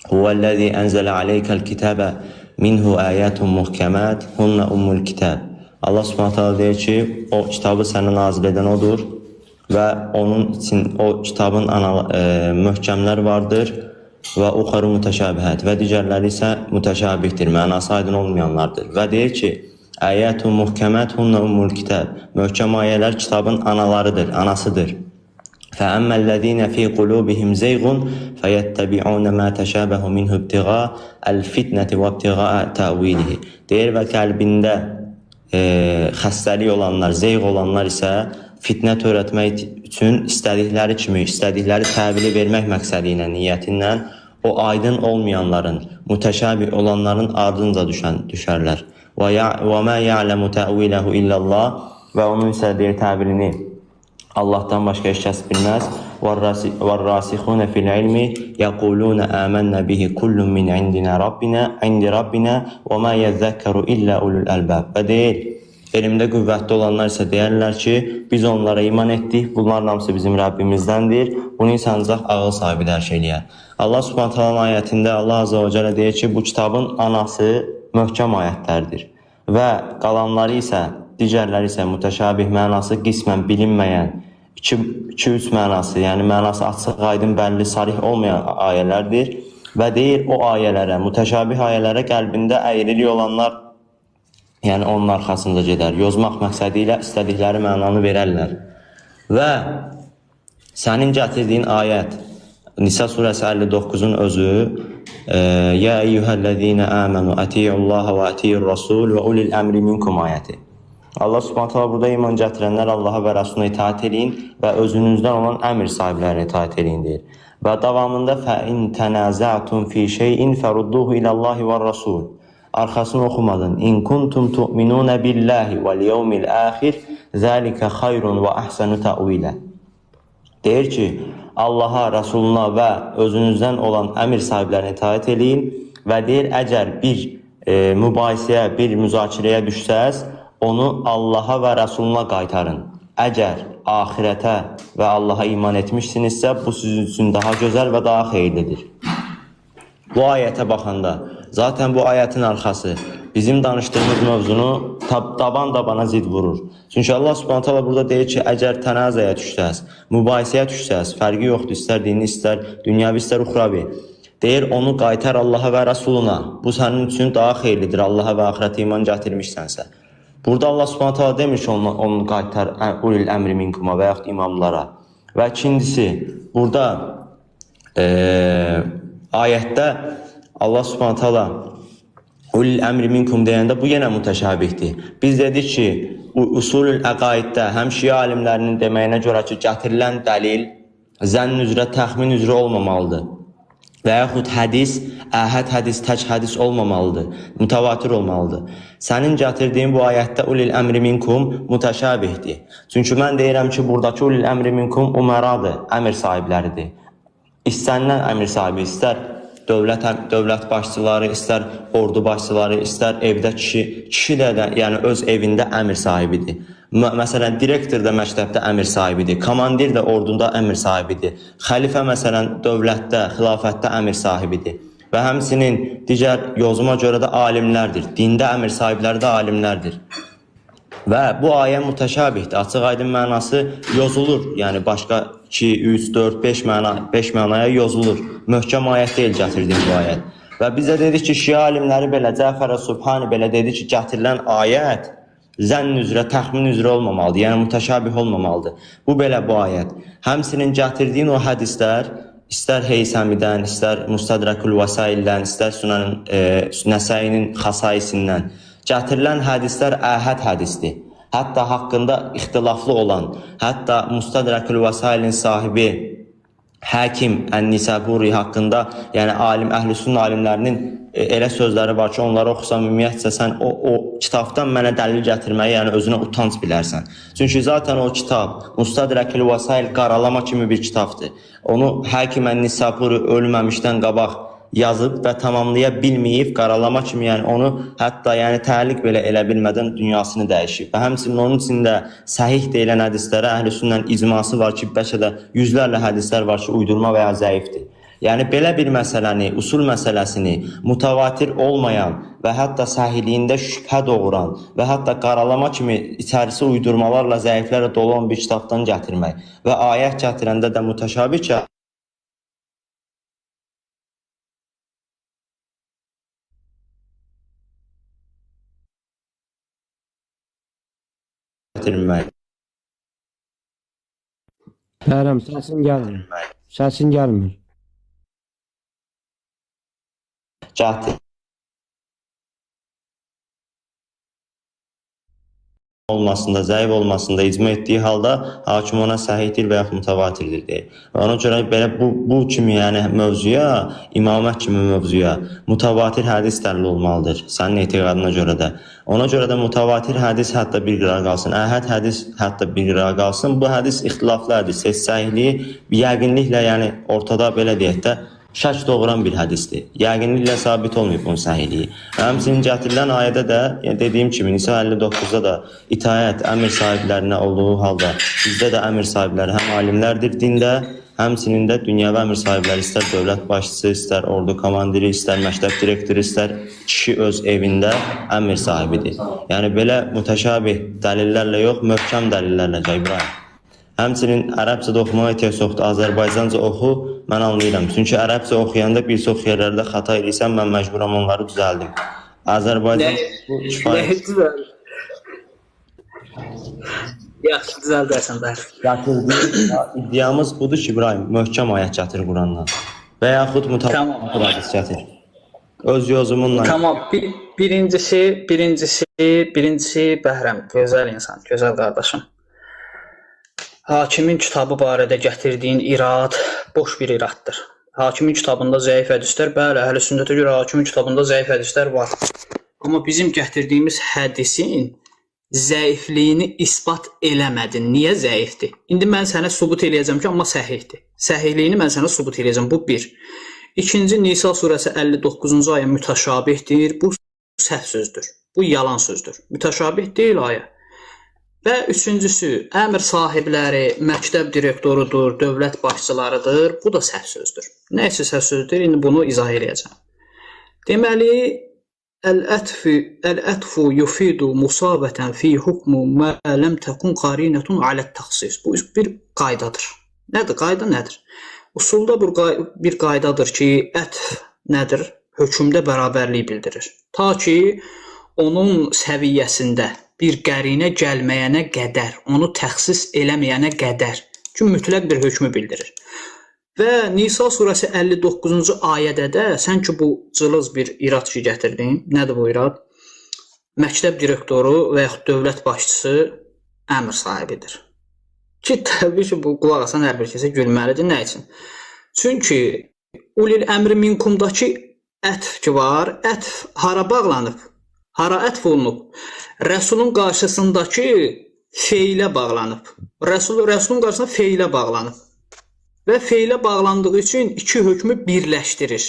"Huvellezî enzele aleykel kitâbe minhu âyâtun muhkemat hunne ummul kitâb." Allah Subhanahu taala deyir ki, o kitabı sənə nazil edən odur və onun üçün o kitabın möhkəmlər vardır və uxarı mütəşabihət və digərləri isə mütəşabihdir, mənası aydın olmayanlardır. Və deyir ki, əyətun muhkəmət hunna ummul kitab. Möhkəm ayələr kitabın analarıdır, anasıdır. Fəəmməlləzīnə fī qulubihim zeyğun fəyəttəbi'unə mə təşəbəhu minhu ibtiğa əl-fitnəti və ibtiğa təvilihi. Deyir və qəlbində xəstəlik olanlar, zeyğ olanlar isə fitnə törətmək üçün istədikləri kimi, istədikləri təvili vermək məqsədi ilə, niyyəti ilə o aydın olmayanların, mütəşabih olanların ardınca düşərlər. Və mə ya'ləmu təviləhu illallah və onun isə deyir təvilini Allahdan başqa heç kəs bilməz. وَالرَّاسِخُونَ فِي الْعِلْمِ يَقُولُونَ آمَنَّ بِهِ كُلٌّ مِنْ عِنْدِ رَبِّنَا وَمَا يَذَّكَّرُ إِلَّا أُولُو الْأَلْبَابِ. Və deyir, elmdə qüvvətli olanlar isə deyərlər ki, biz onlara iman etdik, bunların hamısı bizim Rəbbimizdəndir, bunu isə ancaq ağıl sahibi dərk eləyər. Allah Subhanahu taalanın ayətində Allah Azza və Cəllə deyir ki, bu kitabın anası möhkəm ayətlərdir və qalanları isə, digərləri isə mütəşabih mənası qismən bilinməyən 2-3 mənası, yəni mənası açıq, aydın, bəlli, sarih olmayan ayələrdir və deyir o ayələrə, mütəşabih ayələrə qəlbində əyrilik olanlar, yəni onun arxasında gedər, yozmaq məqsədi ilə istədikləri mənanı verərlər. Və sənin gətirdiyin ayət, Nisa surəsi 59-un özü, Yə eyyuhəl-ləzīnə əmənu ətiyullaha və ətiyur rasul və ulil əmri minkum ayəti. Allah Subhanahu taala burada iman gətirənlər Allaha və Rəsuluna itaat edin və özünüzdən olan əmr sahiblərinə itaat edin deyir. Və davamında fə-in tənaza'tum fi şey'in ferudduhu ilallahi və rasul. Arxasını oxumadın. İn kuntum tu'minuna billahi vel yevmil axir zalika xayrun və ahsanu ta'wila. Deyir ki, Allaha, Rəsuluna və özünüzdən olan əmr sahiblərinə itaat edin və deyir, əgər bir mübahisəyə, bir müzakirəyə düşsəz, onu Allaha və Rəsuluna qaytarın. Əgər axirətə və Allaha iman etmişsinizsə, bu sizin üçün daha gözəl və daha xeyirlidir. Bu ayətə baxanda, zaten bu ayətin arxası bizim danışdığımız mövzunu daban-dabana zid vurur. Çünki Allah Subhanahu taala burada deyir ki, əgər tənazəyə düşsəz, mübahisəyə düşsəz, fərqi yoxdur, istər dini, istər dünyəvi, istər uxravi. Deyir, onu qaytar Allaha və Rasuluna. Bu sənin üçün daha xeyirlidir, Allaha və axirətə iman gətirmişsənsə. Burada Allah Subhanahu taala demir ki, onu qaytar ulil əmri minkuma və yaxud imamlara. Və ikincisi, burada ayətdə Allah Subhanahu taala ulil əmri minkum deyəndə bu yenə mütəşabihdir. Biz dedik ki, usulül əqaiddə həm şiə alimlərinin deməyinə görə ki, gətirilən dəlil zənn üzrə, təxmin üzrə olmamalıdır. Və yaxud hədis, əhəd hədis, tək hədis olmamalıdır, mütəvatir olmalıdır. Sənin gətirdiyin bu ayətdə ulil əmri minkum mütəşabihdir. Çünki mən deyirəm ki, buradakı ulil əmri minkum umaradır, əmir sahibləridir. İstənilən əmir sahibi, istər dövlət başçıları, istər ordu başçıları, istər evdə kişi də yəni öz evində əmir sahibidir. Məsələn, direktor da məktəbdə əmir sahibidir, komandir də ordunda əmir sahibidir, xəlifə məsələn dövlətdə, xilafətdə əmir sahibidir və həmçinin digər yozuma görə də alimlərdir, dində əmir sahibləri də alimlərdir. Və bu ayə mütəşabihdir, açıq aydın mənası yozulur, yəni başqa 2, 3, 4, 5 mənaya yozulur. Möhkəm ayət deyil gətirdiyim bu ayət. Və bizə dedik ki, şiə alimləri belə, Cəfər Subhani belə dedi ki, gətirilən ayət zənn üzrə, təxmin üzrə olmamalıdır, yəni mütəşabih olmamalıdır. Bu belə bu ayət. Həmçinin gətirdiyin o hədislər, istər Heysəmidən, istər Mustadrakul Vasaildən, istər Nəsəinin xasaisindən gətirilən hədislər əhəd hədisdir. Hətta haqqında ixtilaflı olan, hətta Mustadrakul Vasailin sahibi Həkim Ən-Nisaburi haqqında, yəni əhl-i alimlərinin elə sözləri var ki, onları oxusan ümumiyyətcə sən o kitabdan mənə dəlil gətirməyi, yəni özünə utanc bilərsən. Çünki zaten o kitab Mustadrakul Vasail qaralama kimi bir kitabdır. Onu Həkim Ən-Nisaburi ölməmişdən qabaq yazıb və tamamlaya bilməyib, qaralama kimi, yəni onu hətta yəni təliq belə elə bilmədən dünyasını dəyişib. Və həmçinin onun içində səhih deyilən hədislərə əhl-i sünnənin icması var ki, bəlkə də yüzlərlə hədislər var ki, uydurma və ya zəifdir. Yəni belə bir məsələni, usul məsələsini mütəvatir olmayan və hətta səhihliyində şübhə doğuran və hətta qaralama kimi içərisi uydurmalarla, zəiflərlə dolu olan bir kitabdan gətirmək və ayət gətirəndə də mütəşabih gətirmək. Bəyərəm, səsin gəlmir. Səsin gəlmir. Gətir. Olmasında, zəif olmasında icma etdiyi halda hakim ona səhihdir və yaxud mütəvatirdir deyir. Və ona görə belə bu kimi yəni mövzuya, imamət kimi mövzuya mütəvatir hədis dəlil olmalıdır sənin etiqadına görə də. Ona görə də mütəvatir hədis hətta bir qırağa qalsın, əhəd hədis hətta bir qırağa qalsın. Bu hədis ixtilaflı hədis, səhihliyi yəqinliklə yəni ortada belə deyək də şək doğuran bir hədisdir. Yəqinliklə sabit olmayıb bunun səhihliyi. Həmçinin gətirilən ayədə də, yəni dediyim kimi, Nisa 59-da da itayət əmir sahiblərinə olduğu halda bizdə də əmir sahibləri həm alimlərdir dində, həmçinin də dünyəvi əmir sahibləri istər dövlət başçısı, istər ordu komandiri, istər məktəb direktoru, istər kişi öz evində əmir sahibidir. Yəni belə mütəşabih dəlillərlə yox, möhkəm dəlillərlə İbrahim. Həmçinin ərəbcədə oxumağa ehtiyac yoxdur. Azərbaycanca oxu, mən anlayıram. Çünki ərəbcə oxuyanda bir çox yerlərdə xəta edirsən, mən məcburam onları düzəldim. Azərbaycanca kifayət. Yaxşı, düzəldərsən bəli. Gətirdiyin iddiamız budur ki, İbrahim, möhkəm ayət gətir Qurandan. Və yaxud mütəvatir hədis gətir. Öz yozumunla. Tamam. Birincisi Bəhrəm, gözəl insan, gözəl qardaşım. Hakimin kitabı barədə gətirdiyin irad boş bir iraddır. Hakimin kitabında zəif hədislər, bəli, əhl-i sünnətə görə hakimin kitabında zəif hədislər var. Amma bizim gətirdiyimiz hədisin zəifliyini isbat eləmədin. Niyə zəifdir? İndi mən sənə sübut eləyəcəm ki, amma səhihdir. Səhihliyini mən sənə sübut eləyəcəm. Bu bir. İkinci, Nisa surəsi 59-cu ayə mütəşabihdir. Bu səhv sözdür. Bu yalan sözdür. Mütəşabih deyil ayə. Və üçüncüsü, əmr sahibləri, məktəb direktorudur, dövlət başçılarıdır. Bu da səhv sözdür. Nə isə səhv sözdür, indi bunu izah edəcəm. Deməli, el-ətfu yufidu musabətən fi hukmu mə ləm təkun qarinətun alət təxsis. Bu bir qaydadır. Nədir? Qayda nədir? Usulda bir qaydadır ki, ətf nədir? Hökmdə bərabərlik bildirir. Ta ki, onun səviyyəsində bir qərinə gəlməyənə qədər, onu təxsis eləməyənə qədər ki, mütləq bir hökmü bildirir. Və Nisa surəsi 59-cu ayədə də sən ki, bu cılız bir irad ki gətirdin. Nədir bu irad? Məktəb direktoru və yaxud dövlət başçısı əmr sahibidir. Ki, təbii ki, bu qulaq asan hər bir kəsə gülməlidir. Nə üçün? Çünki ulil əmri minkumdakı ətf ki var, ətf hara bağlanıb? Hara ətf olunub? Rəsulun qarşısındakı feilə bağlanıb. Rəsulun qarşısında feilə bağlanıb. Və feilə bağlandığı üçün iki hökmü birləşdirir.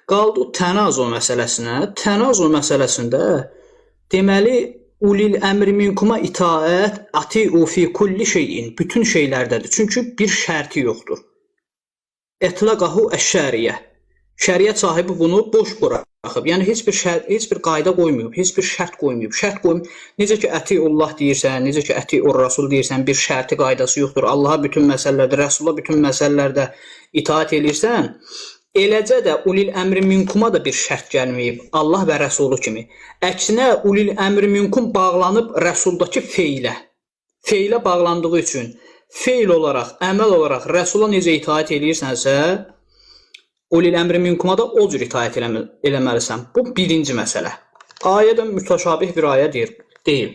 Qaldı tənazo məsələsinə. Tənazo məsələsində deməli ulil əmri minkuma itaət atiu fi kulli şeyin, bütün şeylərdədir. Çünki bir şərti yoxdur. Etlaqahu əş-şəriyə. Şəriət sahibi bunu boş buraxıb. Yəni heç bir qayda qoymayıb, heç bir şərt qoymayıb. Necə ki ətiullah deyirsən, necə ki ətiur rasul deyirsən, bir şərti qaydası yoxdur. Allaha bütün məsələlərdə, Rəsula bütün məsələlərdə itaat edirsən, eləcə də ulil əmri minkuma da bir şərt gəlməyib. Allah və Rəsulu kimi. Əksinə ulil əmri minkum bağlanıb Rəsuldakı feilə. Feilə bağlandığı üçün feil olaraq, əməl olaraq Rəsula necə itaat edirsənsə, ulil əmri minkuma da o cür itaət eləməlisən. Bu birinci məsələ. Ayədə mütəşabih bir ayə deyil.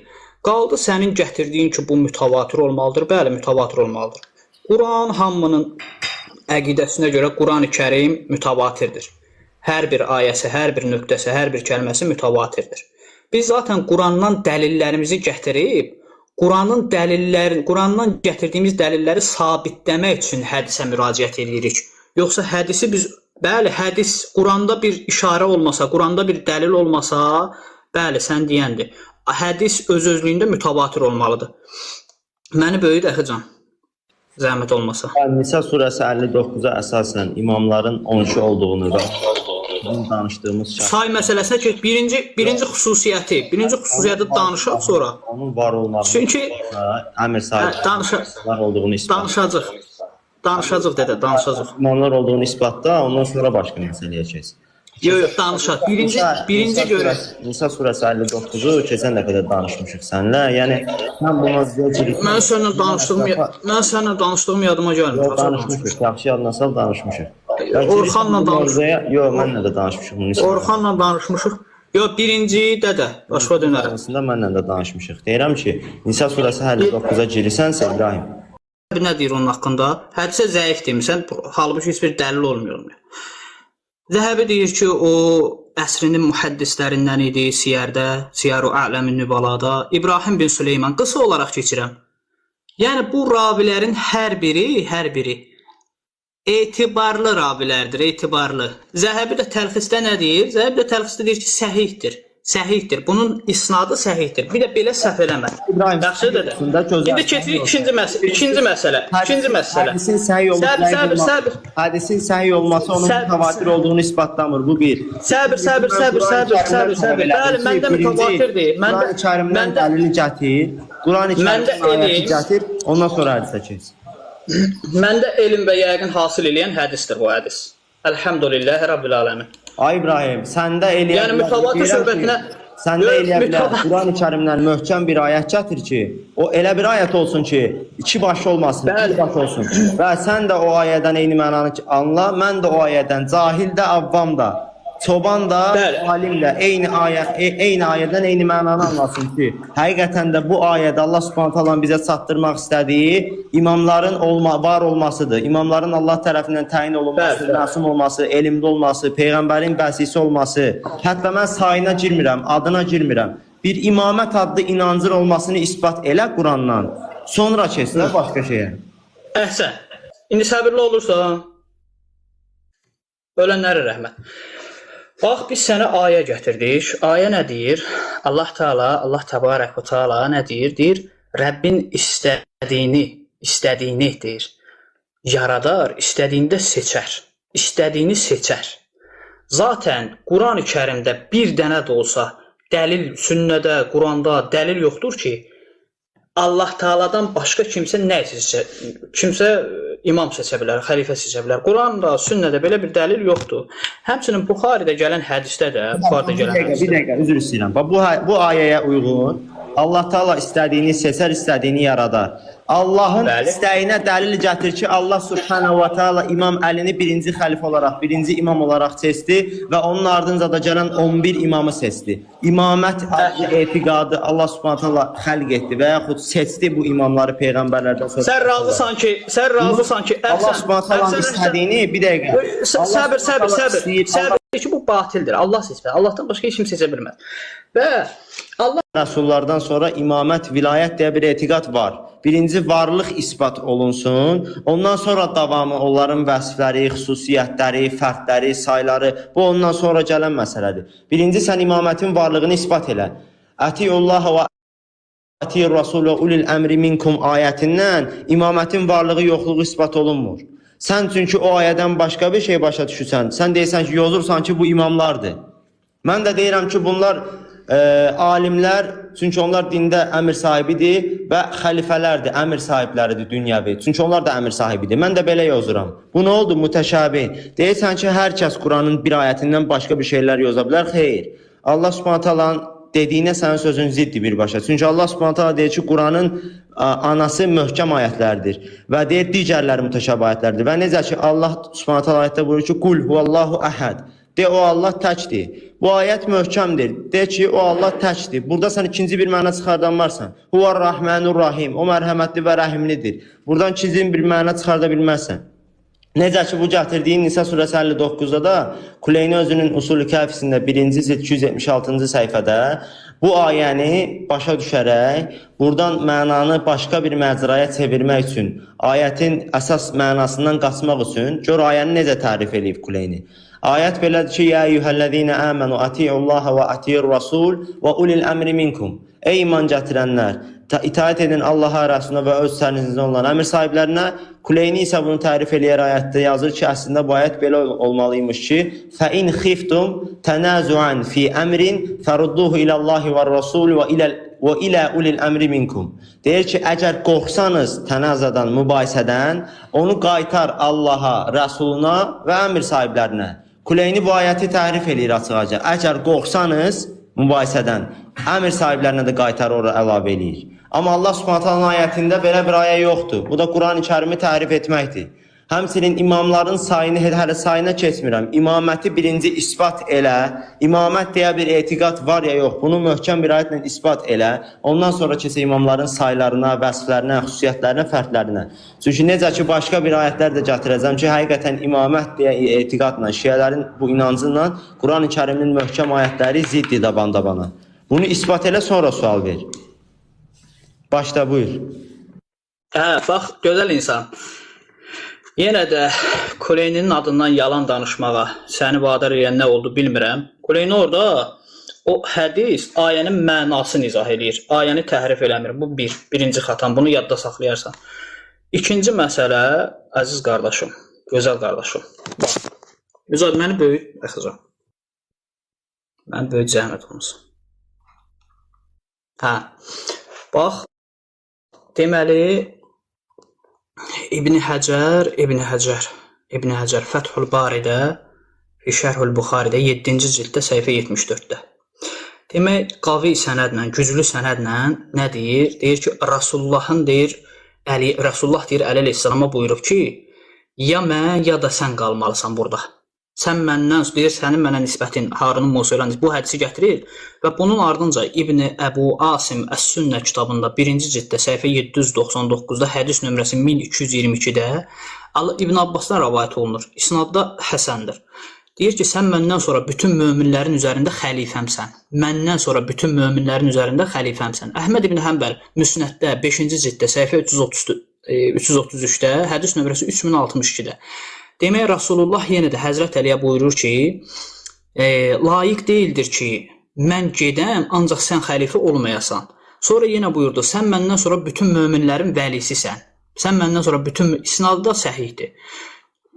Qaldı sənin gətirdiyin ki, bu mütəvatir olmalıdır. Bəli, mütəvatir olmalıdır. Quran hamının əqidəsinə görə Quran-ı Kərim mütəvatirdir. Hər bir ayəsi, hər bir nöqtəsi, hər bir kəlməsi mütəvatirdir. Biz zaten Qurandan dəlillərimizi gətirib, Qurandan gətirdiyimiz dəlilləri sabitləmək üçün hədisə müraciət edirik. Yoxsa hədisi biz, bəli, hədis Quranda bir işarə olmasa, Quranda bir dəlil olmasa, bəli, sən deyəndir. Hədis öz-özlüyündə mütəvatir olmalıdır. Məni böyüdü əxican, zəhmət olmasa. Nisa surəsi 59-a əsasən imamların 12 olduğunu və danışdığımız say məsələsinə ki, birinci xüsusiyyəti danışaq sonra. Onun var olmağı. Çünki əmr sahibi olduğunu danışacaq. Danışacaq dedə, danışacaq. İmamlar olduğunu isbatda, ondan sonra başqa məsələyə keç. Yox, danışaq. Birinci görək. Nisa surəsi 59-u keçən dəfə də danışmışıq səninlə. Yəni sən buna zəcirik. Mən səninlə danışdığım yadıma gəlmir. Yox, danışmışıq. Yaxşı yadına sal, danışmışıq. Orxanla danışmışıq. Yox, mənlə də danışmışıq. Orxanla danışmışıq. Yox, birinci dədə, başqa dönərəm. Aslında mənlə də danışmışıq. Deyirəm ki, Nisa surəsi 59-a girsənsə, İbrahim. Nə deyir onun haqqında? Hədisə zəif demirsən, halbuki heç bir dəlil olmuyor. Zəhəbi deyir ki, o əsrinin mühəddislərindən idi, Siyərdə, Siyaru A'ləmin Nübalada, İbrahim bin Süleyman, qısa olaraq keçirəm. Yəni, bu ravilərin hər biri etibarlı ravilərdir, etibarlı. Zəhəbi də təlxisdə nə deyir? Zəhəbi də təlxisdə deyir ki, səhihdir. Bunun isnadı səhihdir. Bir də belə səhv eləmə. Yaxşıdır da. İndi keçirik ikinci məsələ. Hədisin səhih olması, hədisin səhih olması onun mütəvatir olduğunu isbatlamır. Bu bir. Səbir. Bəli, məndə mütəvatirdir. Quran-ı Kərimdən dəlili gətir. Quran-ı Kərimdən ayəti gətir. Ondan sonra hədisə keç. Məndə elm və yəqin hasil eləyən hədisdir bu hədis. Elhamdülillahi Rabbil aləmin. Ay İbrahim, səndə eləyə yəni mütəvatir söhbətinə səndə eləyə bilər. Quran-ı Kərimdən möhkəm bir ayət gətir ki, o elə bir ayət olsun ki, iki baş olmasın, bir baş olsun. Və sən də o ayədən eyni mənanı anla, mən də o ayədən cahil də, avvam da, çoban da, alim də eyni ayədən eyni mənanı anlasın ki, həqiqətən də bu ayədə Allah Subhanahu taala bizə çatdırmaq istədiyi imamların var olmasıdır. İmamların Allah tərəfindən təyin olunması, məsum olması, elmli olması, peyğəmbərin vəsisi olması. Hətta mən sayına girmirəm, adına girmirəm. Bir imamət adlı inancın olmasını isbat elə Qurandan. Sonra keçsə başqa şeyə. Əhsən. İndi səbirli olursan, ölənlərə rəhmət. Bax, biz sənə ayə gətirdik. Ayə nə deyir? Allah təbarək və teala nə deyir? Deyir, Rəbbin istədiyini deyir. Yaradar, istədiyində seçər. İstədiyini seçər. Zaten Qurani-Kərimdə bir dənə də olsa dəlil, sünnədə, Quranda dəlil yoxdur ki, Allah Taala'dan başqa kimsə kimsə imam seçə bilər, xəlifə seçə bilər. Quranda, sünnədə belə bir dəlil yoxdur. Həmçinin Buxaridə gələn hədisdə də, Bir dəqiqə, üzr istəyirəm. Bu ayəyə uyğun Allah Taala istədiyini seçər, istədiyini yaradar. Allahın istəyinə dəlil gətir ki, Allah Subhanahu va Taala İmam Əlini birinci xəlifə olaraq, birinci imam olaraq seçdi və onun ardınca da gələn 11 imamı seçdi. İmamət etiqadı Allah Subhanahu Taala xəlq etdi və yaxud seçdi bu imamları peyğəmbərlərdən sonra. Sən razısan ki, Allah Subhanahu Taala istədiyini bir dəqiqə. Səbir ki, bu batildir. Allah seçmir. Allahdan başqa heç kim seçə bilməz. Və Allah Rəsullardan sonra imamət, vilayət deyə bir etiqad var. Birinci varlıq isbat olunsun, ondan sonra davamı onların vəsfləri, xüsusiyyətləri, fərdləri, sayları, bu ondan sonra gələn məsələdir. Birinci sən imamətin varlığını isbat elə. Ətiyullah və ətiyur Rasul və ulil əmri minkum ayətindən imamətin varlığı, yoxluğu isbat olunmur. Sən çünki o ayədən başqa bir şey başa düşürsən, sən deyirsən ki, yozursan ki, bu imamlardır. Mən də deyirəm ki, bunlar alimlər, çünki onlar dində əmir sahibidir və xəlifələrdir, əmir sahibləridir dünyəvi. Çünki onlar da əmir sahibidir. Mən də belə yozuram. Bu nə oldu? Mütəşabih. Deyirsən ki, hər kəs Quranın bir ayətindən başqa bir şeylər yoza bilər. Xeyr. Allah Subhanahu taalanın dediyinə sənin sözün ziddir birbaşa. Çünki Allah Subhanahu taala deyir ki, Quranın anası möhkəm ayətlərdir və deyir digərləri mütəşabih ayətlərdir. Və necə ki, Allah Subhanahu taala ayətdə buyurur ki, "Qul huvallahu əhəd." De, o Allah təkdir. Bu ayət möhkəmdir. De ki, o Allah təkdir. Burada sən ikinci bir məna çıxardan varsan. Huvar-Rahmanur-Rahim. O mərhəmətli və rəhimlidir. Buradan ikinci bir məna çıxarda bilməzsən. Necə ki, bu gətirdiyin Nisa surəsi 59-da da Kuleyni özünün Usul-i Kəfisində 1-ci cild 276-cı səhifədə bu ayəni başa düşərək, buradan mənanı başqa bir məcraya çevirmək üçün, ayətin əsas mənasından qaçmaq üçün, gör ayəni necə tərif edib Kuleyni. Ayət belədir ki, "Ya eyyuhellezine amenu atiullaha və atiur rasul və ulil əmri minkum." Ey iman gətirənlər, itaat edin Allaha, Rəsuluna və öz sərinizdə olan əmir sahiblərinə. Kuleyni isə bunu tərif eləyər ayətdə yazır ki, əslində bu ayət belə olmalıymış ki, "Fə in xiftum tanazuan fi əmrin farudduhu ilallahi və rasul və ilə ulil əmri minkum." Deyir ki, əgər qorxsanız tənazadan, mübahisədən, onu qaytar Allaha, Rəsuluna və əmir sahiblərinə. Kuleyni bu ayəti tərif eləyir açıqca. Əgər qorxsanız mübahisədən, əmir sahiblərinə də qaytar ora əlavə eləyir. Amma Allah Subhanahu taala ayətində belə bir ayə yoxdur. Bu da Qurani-Kərimi tərif etməkdir. Həmçinin imamların sayını hələ sayına keçmirəm. İmaməti birinci isbat elə. İmamət deyə bir etiqad var ya yox. Bunu möhkəm bir ayətlə isbat elə. Ondan sonra keçə imamların saylarına, vəsflərinə, xüsusiyyətlərinə, fərdlərinə. Çünki necə ki başqa bir ayətlər də gətirəcəm ki, həqiqətən imamət deyə etiqadla, şiələrin bu inancıyla Qurani-Kərimin möhkəm ayətləri ziddir dabana. Bunu isbat elə, sonra sual ver. Başda buyur. Bax, gözəl insan. Yenə də Kuleyninin adından yalan danışmağa səni vadar edən nə oldu bilmirəm. Kuleyni orada o hədis ayənin mənasını izah edir. Ayəni təhrif eləmir. Bu birinci xatan. Bunu yadda saxlayarsan. İkinci məsələ, əziz qardaşım, gözəl qardaşım. Bax, Üzad məni böyük əxəcəm. Mən böyük zəhmət olmuşsun. Bax, deməli, İbn Həcər Fəthül Baridə Şərhül Buxaridə 7-ci cilddə səhifə 74-də. Demək, qavi sənədlə, güclü sənədlə nə deyir? Deyir ki, Rasulullah deyir Əli əleyhissalama buyurub ki, ya mən, ya da sən qalmalısan burada. Sən məndən, deyir, sənin mənə nisbətin, Harunun Musa ilə bu hədisi gətirir və bunun ardınca İbn Əbu Asim Əs-Sünnə kitabında 1-ci cilddə səhifə 799-da hədis nömrəsi 1222-də İbn Abbasdan rəvayət olunur. İsnadda həsəndir. Deyir ki, sən məndən sonra bütün möminlərin üzərində xəlifəmsən. Məndən sonra bütün möminlərin üzərində xəlifəmsən. Əhməd ibn Həmbəl Müsnəddə 5-ci cilddə səhifə 333-də hədis nömrəsi 3062-də. Demək, Rasulullah yenə də Həzrət Əliyə buyurur ki, layiq deyildir ki, mən gedəm, ancaq sən xəlifə olmayasan. Sonra yenə buyurdu, sən məndən sonra bütün möminlərin vəlisisən. Sən məndən sonra bütün isnadda səhihdir.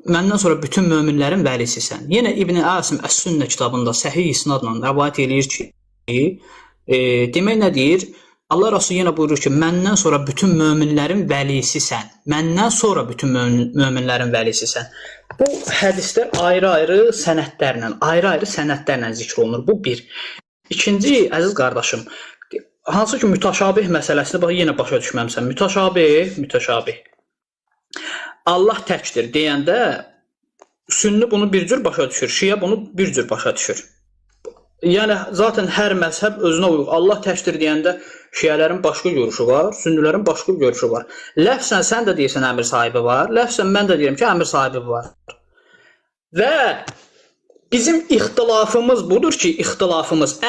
məndən sonra bütün möminlərin vəlisisən. Yenə İbn Asim Əs-Sünnə kitabında səhih isnadla rəvayət eləyir ki, demək nə deyir? Allah Rəsulü yenə buyurur ki, məndən sonra bütün möminlərin vəlisisən. Məndən sonra bütün möminlərin vəlisisən. Bu hədislər ayrı-ayrı sənədlərlə zikr olunur. Bu bir. İkinci, əziz qardaşım, hansı ki mütəşabih məsələsini bax yenə başa düşməmsən. Mütəşabih. Allah təkdir deyəndə Sünni bunu bir cür başa düşür, Şiə bunu bir cür başa düşür. Yəni zaten hər məzhəb özünə uyğun. Allah təkdir deyəndə Şiələrin başqa görüşü var, Sünnilərin başqa görüşü var. Ləfsən sən də deyirsən əmir sahibi var, ləfsən mən də deyirəm ki, əmir sahibi var. Və bizim ixtilafımız budur ki,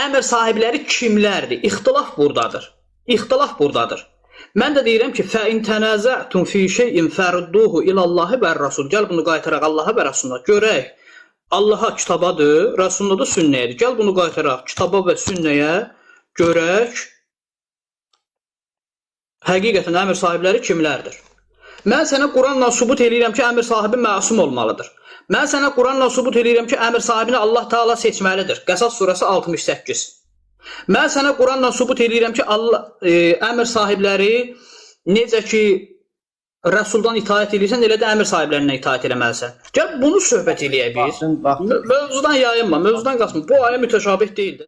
əmir sahibləri kimlərdir? İxtilaf buradadır. Mən də deyirəm ki, fəin tənaza'tum fi şey'in farudduhu ilallahi və Rasul. Gəl bunu qaytaraq Allaha və Rasuluna. Görək. Allaha kitabadır, Rasuluna da sünnəyədir. Gəl bunu qaytaraq kitaba və sünnəyə, görək həqiqətən əmir sahibləri kimlərdir? Mən sənə Quranla sübut eləyirəm ki, əmir sahibi məsum olmalıdır. Mən sənə Quranla sübut eləyirəm ki, əmir sahibini Allah Taala seçməlidir. Qəsas surəsi 68. Mən sənə Quranla sübut eləyirəm ki, əmir sahibləri necə ki Rəsuldan itaət edirsən, elə də əmir sahiblərindən itaət eləməlisən. Gəl bunu söhbət eləyək biz. Mövzudan yayınma, mövzudan qaçma. Bu ayə mütəşabih deyildir.